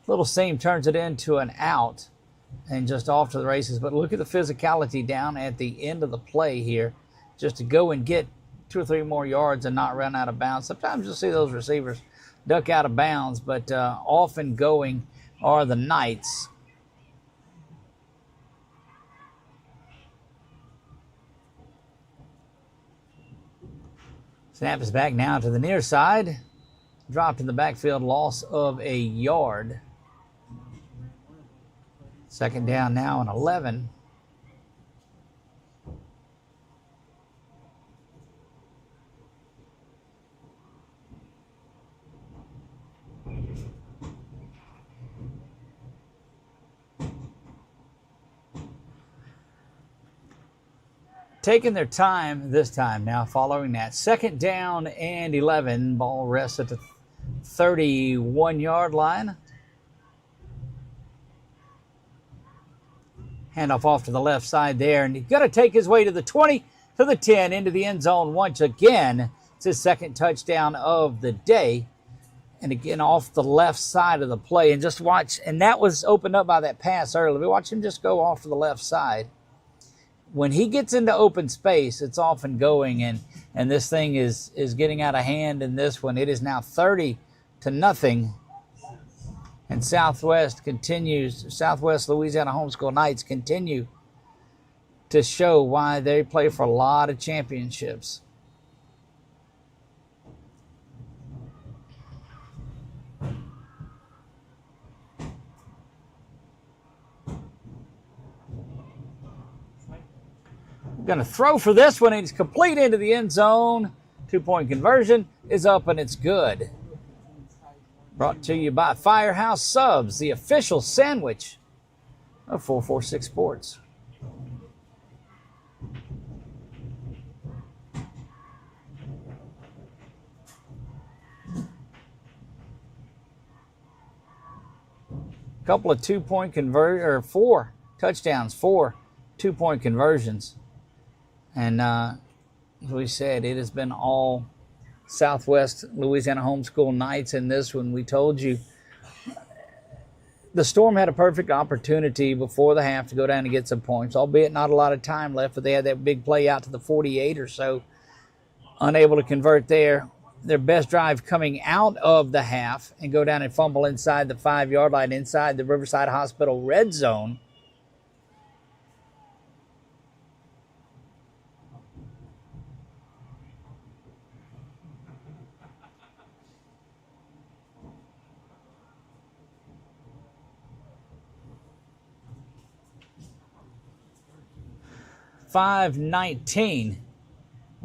little seam, turns it into an out, and just off to the races. But look at the physicality down at the end of the play here, just to go and get 2 or 3 more yards and not run out of bounds. Sometimes you'll see those receivers duck out of bounds, but often going are the Knights. Snap is back now to the near side. Dropped in the backfield, loss of a yard. Second down now and 11. Taking their time this time now following that. Second down and 11. Ball rests at the 31-yard line. Handoff off to the left side there. And he's going to take his way to the 20, to the 10, into the end zone once again. It's his second touchdown of the day. And again, off the left side of the play. And just watch, and that was opened up by that pass earlier. We watch him just go off to the left side. When he gets into open space, it's often going, and this thing is getting out of hand in this one. It is now 30-0. And Southwest Louisiana Homeschool Knights continue to show why they play for a lot of championships. Going to throw for this one. It's complete into the end zone. 2-point conversion is up and it's good. Brought to you by Firehouse Subs, the official sandwich of 446 Sports. Couple of 2-point or 4 touchdowns, 4 2-point conversions. And as we said, it has been all Southwest Louisiana Homeschool Knights in this one. We told you the Storm had a perfect opportunity before the half to go down and get some points, albeit not a lot of time left, but they had that big play out to the 48 or so. Unable to convert there. Their best drive coming out of the half and go down and fumble inside the 5-yard line, inside the Riverside Hospital red zone. .519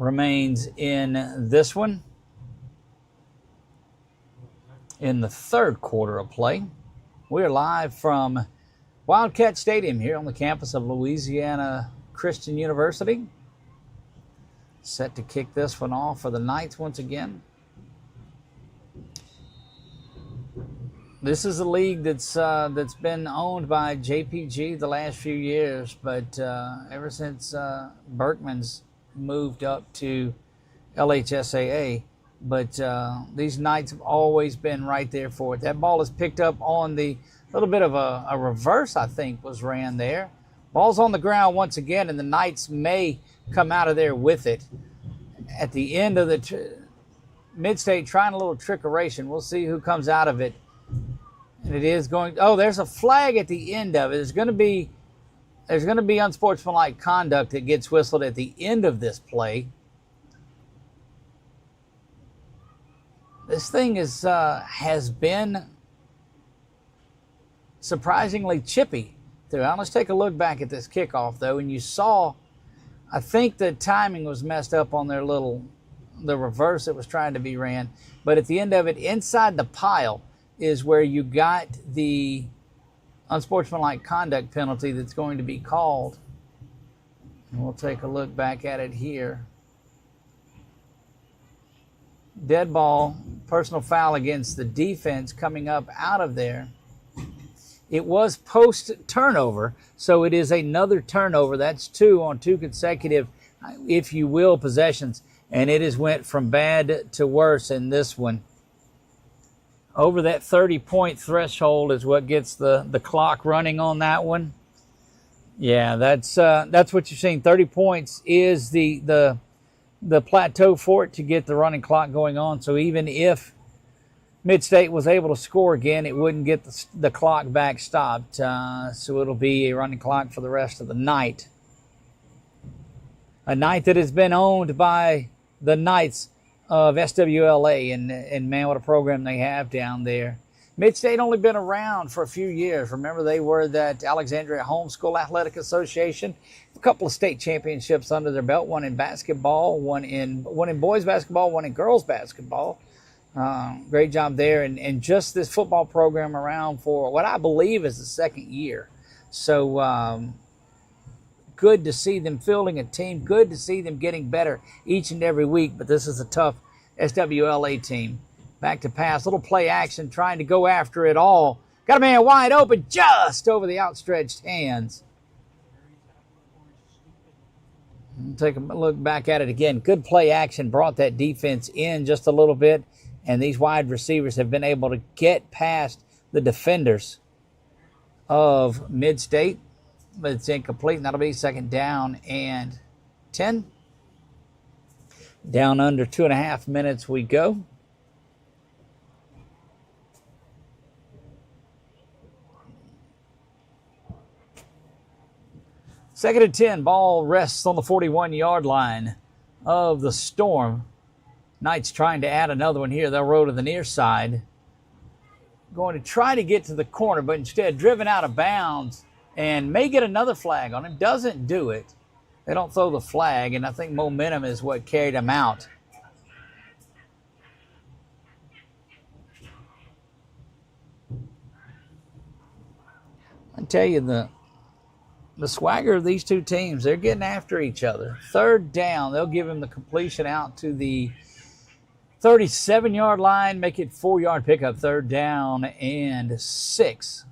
remains in this one in the third quarter of play. We're live from Wildcat Stadium here on the campus of Louisiana Christian University. Set to kick this one off for the Knights once again. This is a league that's been owned by JPG the last few years, but ever since Berkman's moved up to LHSAA, but these Knights have always been right there for it. That ball is picked up on the little bit of a reverse, I think, was ran there. Ball's on the ground once again, and the Knights may come out of there with it. At the end of the Midstate trying a little trickeration. We'll see who comes out of it. And it is going, oh, there's a flag at the end of it. There's going to be unsportsmanlike conduct that gets whistled at the end of this play. This thing has been surprisingly chippy throughout. Let's take a look back at this kickoff, though, and you saw, I think the timing was messed up on the reverse that was trying to be ran. But at the end of it, inside the pile is where you got the unsportsmanlike conduct penalty that's going to be called. And we'll take a look back at it here. Dead ball, personal foul against the defense coming up out of there. It was post-turnover, so it is another turnover. That's 2 on 2 consecutive, if you will, possessions. And it has went from bad to worse in this one. Over that 30-point threshold is what gets the clock running on that one. Yeah, that's what you're seeing. 30 points is the plateau for it to get the running clock going on. So even if Midstate was able to score again, it wouldn't get the clock back stopped. So it'll be a running clock for the rest of the night. A night that has been owned by the Knights of SWLA, and man, what a program they have down there. Midstate only been around for a few years. Remember, they were that Alexandria Homeschool Athletic Association. A couple of state championships under their belt, one in basketball, one in boys basketball, one in girls basketball. Great job there, and just this football program around for what I believe is the second year. So good to see them fielding a team. Good to see them getting better each and every week. But this is a tough SWLA team. Back to pass. Little play action trying to go after it all. Got a man wide open just over the outstretched hands. Take a look back at it again. Good play action. Brought that defense in just a little bit. And these wide receivers have been able to get past the defenders of Midstate. But it's incomplete, and that'll be second down and 10. Down under 2.5 minutes we go. Second and 10, ball rests on the 41-yard line of the Storm. Knights trying to add another one here. They'll roll to the near side. Going to try to get to the corner, but instead driven out of bounds. And may get another flag on him. Doesn't do it. They don't throw the flag, and I think momentum is what carried him out. I tell you, the swagger of these two teams, they're getting after each other. Third down, they'll give him the completion out to the 37-yard line, make it 4-yard pickup, third down and 6.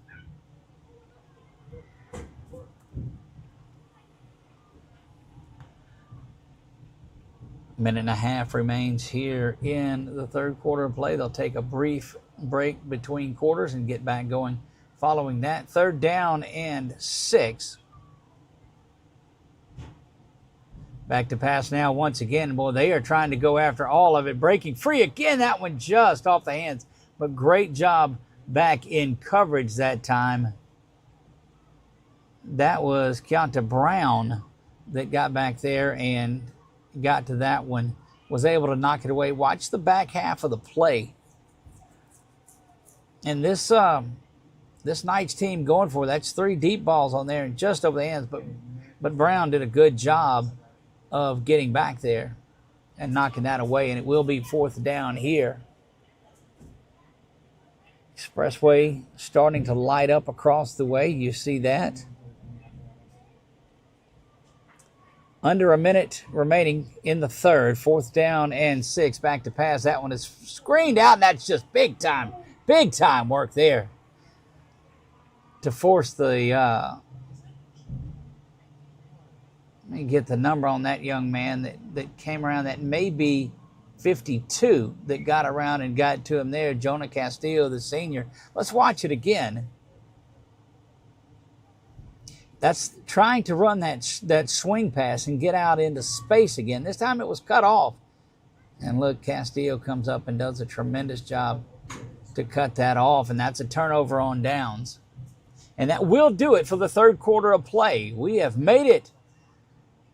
Minute and a half remains here in the third quarter of play. They'll take a brief break between quarters and get back going following that. Third down and 6. Back to pass now once again. Boy, they are trying to go after all of it. Breaking free again. That one just off the hands. But great job back in coverage that time. That was Keonta Brown that got back there and got to that one, was able to knock it away. Watch the back half of the play. And this Knights team going for it. That's 3 deep balls on there and just over the hands, but Brown did a good job of getting back there. and knocking that away, and it will be 4th down here. Expressway starting to light up across the way. You see that. Under a minute remaining in the third. 4th down and 6. Back to pass. That one is screened out, and that's just big time work there to force the let me get the number on that young man that came around. That may be 52 that got around and got to him there. Jonah Castillo, the senior. Let's watch it again. That's trying to run that swing pass and get out into space again. This time it was cut off. And look, Castillo comes up and does a tremendous job to cut that off. And that's a turnover on downs. And that will do it for the third quarter of play. We have made it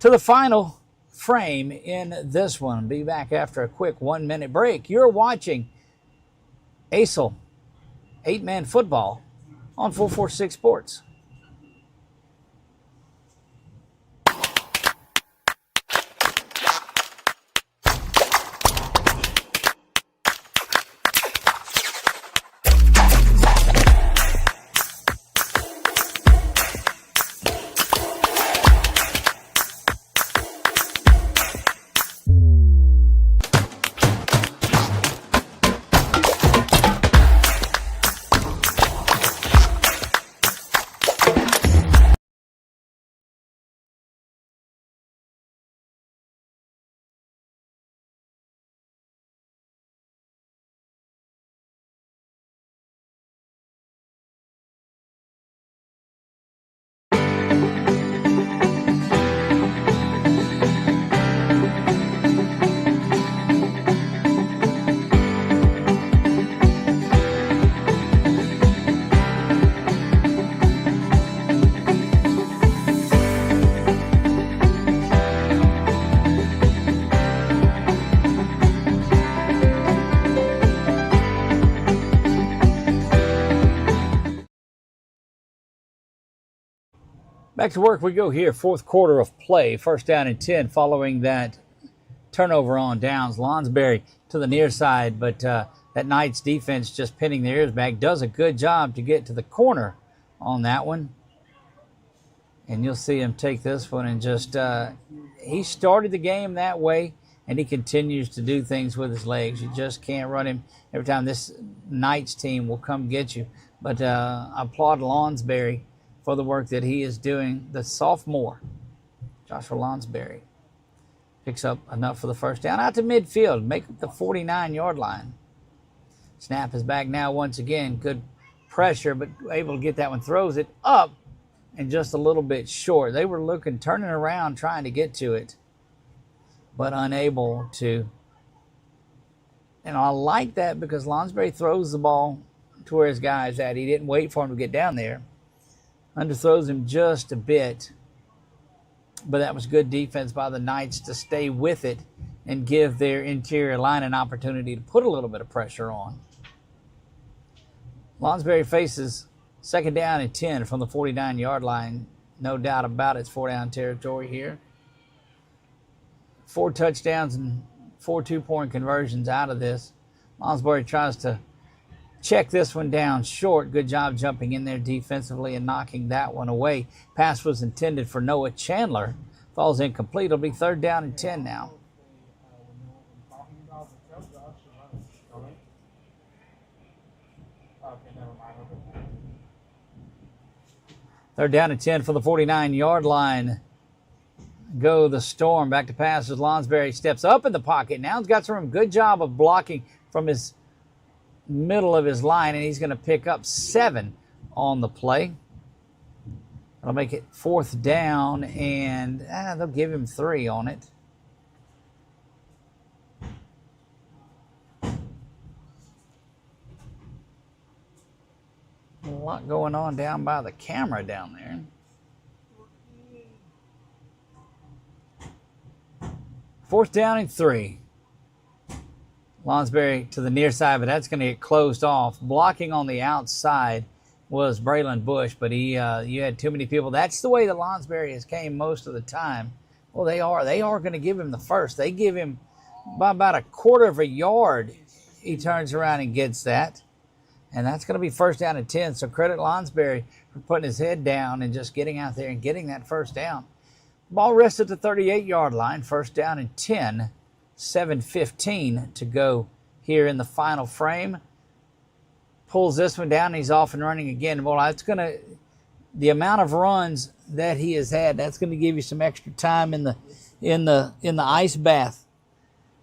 to the final frame in this one. Be back after a quick 1-minute break. You're watching ACEL 8-man football on 446 Sports. Back to work we go here. 4th quarter of play. 1st down and 10 following that turnover on downs. Lonsberry to the near side, but that Knights defense just pinning their ears back. Does a good job to get to the corner on that one. And you'll see him take this one and just, he started the game that way, and he continues to do things with his legs. You just can't run him every time. This Knights team will come get you. But I applaud Lonsberry for the work that he is doing. The sophomore, Joshua Lonsberry, picks up enough for the 1st down. Out to midfield, make up the 49-yard line. Snap is back now once again. Good pressure, but able to get that one. Throws it up and just a little bit short. They were looking, turning around, trying to get to it, but unable to. And I like that because Lonsberry throws the ball to where his guy's at. He didn't wait for him to get down there. Underthrows him just a bit. But that was good defense by the Knights to stay with it and give their interior line an opportunity to put a little bit of pressure on. Lonsberry faces 2nd down and 10 from the 49-yard line. No doubt about it, it's 4-down territory here. 4 touchdowns and 4 2-point conversions out of this. Lonsberry tries to check this one down short. Good job jumping in there defensively and knocking that one away. Pass was intended for Noah Chandler. Falls incomplete. It'll be 3rd down and 10 now. Third down and 10 for the 49-yard line. Go the Storm. Back to pass as Lonsberry steps up in the pocket. Now he's got some good job of blocking from his middle of his line, and he's going to pick up 7 on the play. That'll make it 4th down, and they'll give him 3 on it. A lot going on down by the camera down there. Fourth down and 3. Lonsberry to the near side, but that's going to get closed off. Blocking on the outside was Braylon Bush, but you had too many people. That's the way that Lonsberry has came most of the time. Well, they are going to give him the first. They give him by about a quarter of a yard. He turns around and gets that. And that's going to be first down and 10. So credit Lonsberry for putting his head down and just getting out there and getting that first down. Ball rests at the 38-yard line. First down and 10. 7:15 to go here in the final frame. Pulls this one down. And he's off and running again. Well, that's going to, the amount of runs that he has had, that's going to give you some extra time in the ice bath.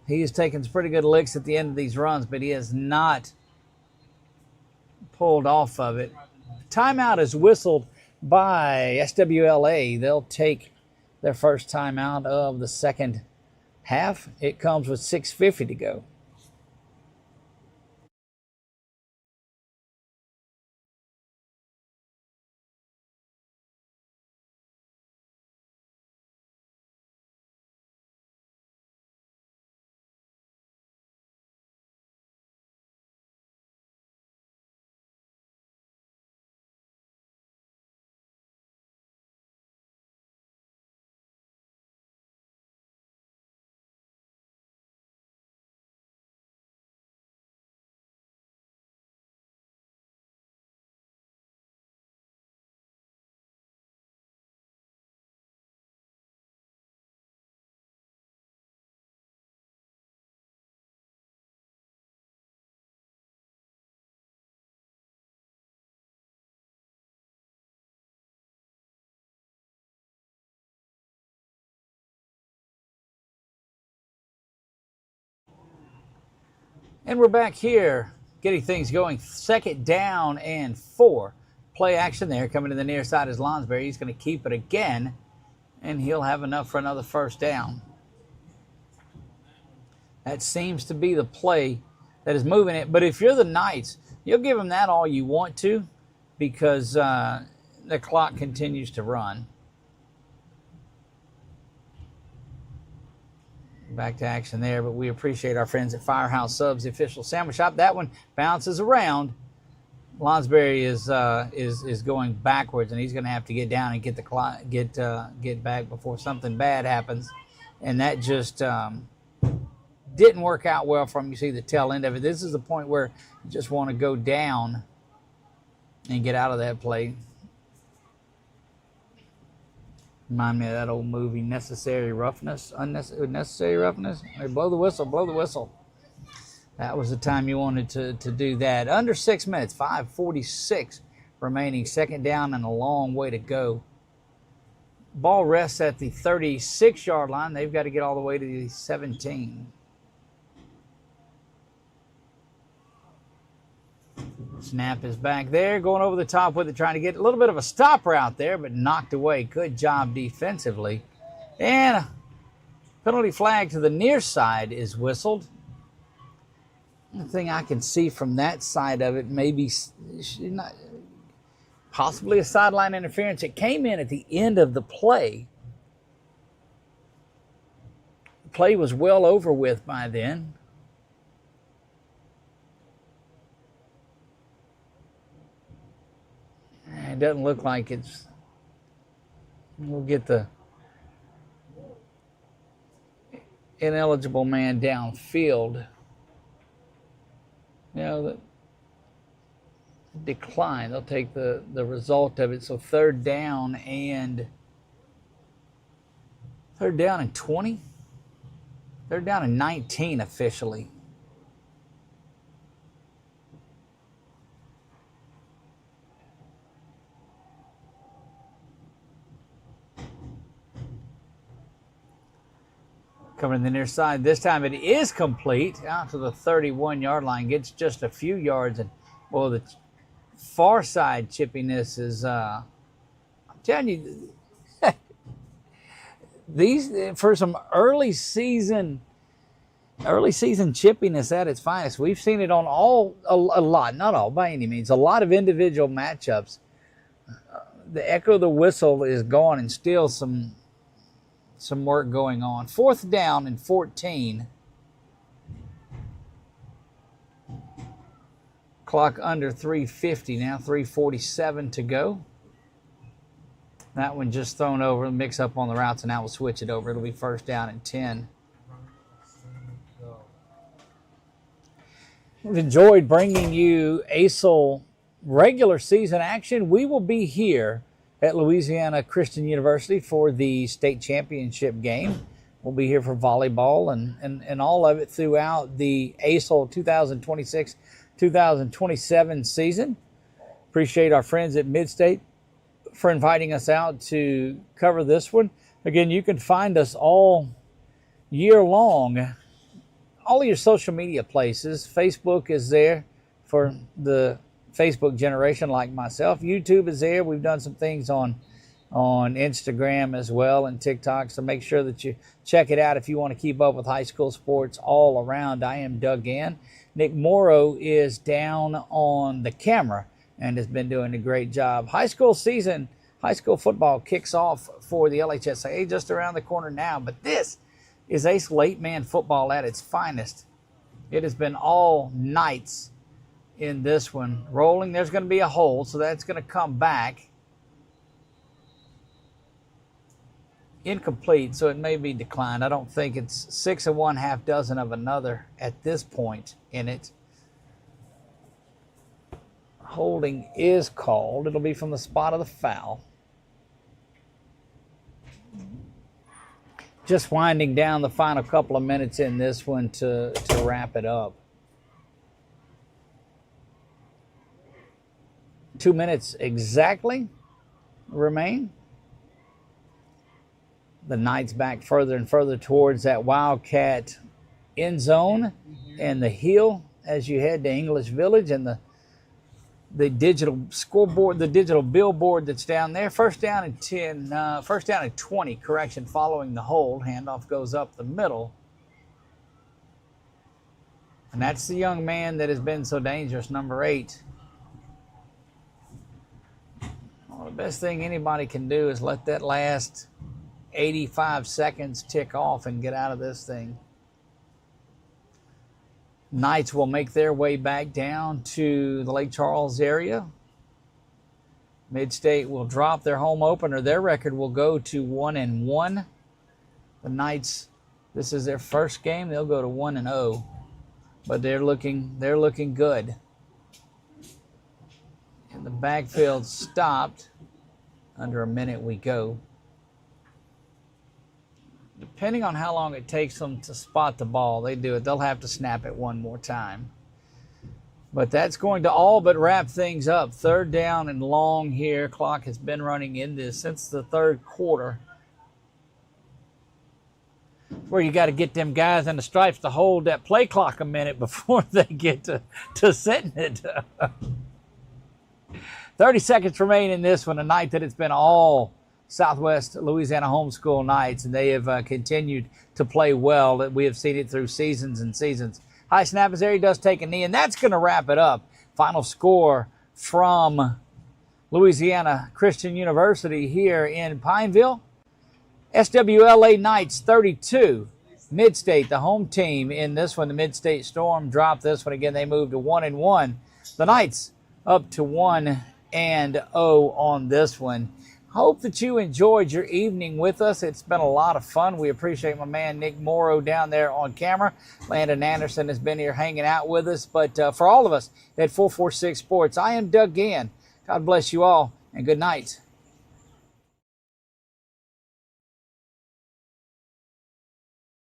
He has taken some pretty good licks at the end of these runs, but he has not pulled off of it. Timeout is whistled by SWLA. They'll take their first timeout of the second half. It comes with 6:50 to go. And we're back here getting things going. Second down and 4. Play action there. Coming to the near side is Lonsberry. He's going to keep it again, and he'll have enough for another first down. That seems to be the play that is moving it. But if you're the Knights, you'll give them that all you want to, because the clock continues to run. Back to action there, but we appreciate our friends at Firehouse Subs, the official sandwich shop. That one bounces around. Lonsberry is going backwards, and he's going to have to get down and get the clock, get back before something bad happens. And that just didn't work out well for him. You see the tail end of it. This is the point where you just want to go down and get out of that play. Remind me of that old movie, Necessary Roughness, Unnecessary Roughness. Hey, blow the whistle, blow the whistle. That was the time you wanted to do that. Under 6 minutes, 5:46 remaining. Second down and a long way to go. Ball rests at the 36-yard line. They've got to get all the way to the 17. Snap is back there, going over the top with it, trying to get a little bit of a stop route there, but knocked away. Good job defensively. And a penalty flag to the near side is whistled. The thing I can see from that side of it, maybe possibly a sideline interference. It came in at the end of the play. The play was well over with by then. It doesn't look like it's. We'll get the ineligible man downfield. You know, the decline. They'll take the result of it. So third down and 20. Third down and 19 officially. Coming to the near side. This time it is complete out to the 31-yard line. Gets just a few yards. And, well, the far side chippiness is, I'm telling you, these, for some early season chippiness at its finest. We've seen it on a lot, not all by any means, a lot of individual matchups. The echo of the whistle is gone, and still some work going on. Fourth down and 14. Clock under 3:50 now, 3:47 to go. That one just thrown over, mix up on the routes, and now we'll switch it over. It'll be first down and 10. We've enjoyed bringing you ACEL regular season action. We will be here at Louisiana Christian University for the state championship game. We'll be here for volleyball and all of it throughout the ACEL 2026-2027 season. Appreciate our friends at Midstate for inviting us out to cover this one. Again, you can find us all year long, all of your social media places. Facebook is there for the Facebook generation like myself. YouTube is there. We've done some things on Instagram as well and TikTok, so make sure that you check it out if you want to keep up with high school sports all around. I am Doug Gann. Nick Morrow is down on the camera and has been doing a great job. High school season, high school football kicks off for the LHSAA just around the corner now, but this is ACEL 8-man football at its finest. It has been all Knights in this one. Rolling, there's going to be a hole, so that's going to come back. Incomplete, so it may be declined. I don't think it's 6 of one, half dozen of another at this point in it. Holding is called. It'll be from the spot of the foul. Just winding down the final couple of minutes in this one to wrap it up. 2 minutes exactly remain. The Knights back further and further towards that Wildcat end zone and the hill as you head to English Village, and the digital scoreboard, the digital billboard that's down there. First down and 10, first down and 20, correction, following the hold. Handoff goes up the middle. And that's the young man that has been so dangerous, number 8. Well, the best thing anybody can do is let that last 85 seconds tick off and get out of this thing. Knights will make their way back down to the Lake Charles area. Midstate will drop their home opener. Their record will go to 1-1. The Knights, this is their first game. They'll go to 1-0, but they're looking good. And the backfield stopped. Under a minute we go. Depending on how long it takes them to spot the ball, they do it. They'll have to snap it one more time. But that's going to all but wrap things up. 3rd down and long here. Clock has been running in this since the 3rd quarter. Where you got to get them guys in the stripes to hold that play clock a minute before they get to setting it. 30 seconds remain in this one, a night that it's been all Southwest Louisiana homeschool Knights, and they have continued to play well. We have seen it through seasons and seasons. High snap is there. He does take a knee, and that's going to wrap it up. Final score from Louisiana Christian University here in Pineville. SWLA Knights 32. Midstate, the home team in this one. The Midstate Storm dropped this one. Again, they moved to 1-1. The Knights up to 1-0 on this one. Hope that you enjoyed your evening with us. It's been a lot of fun. We appreciate my man Nick Morrow down there on camera. Landon Anderson has been here hanging out with us. But for all of us at 446 Sports, I am Doug Gann. God bless you all, and good night.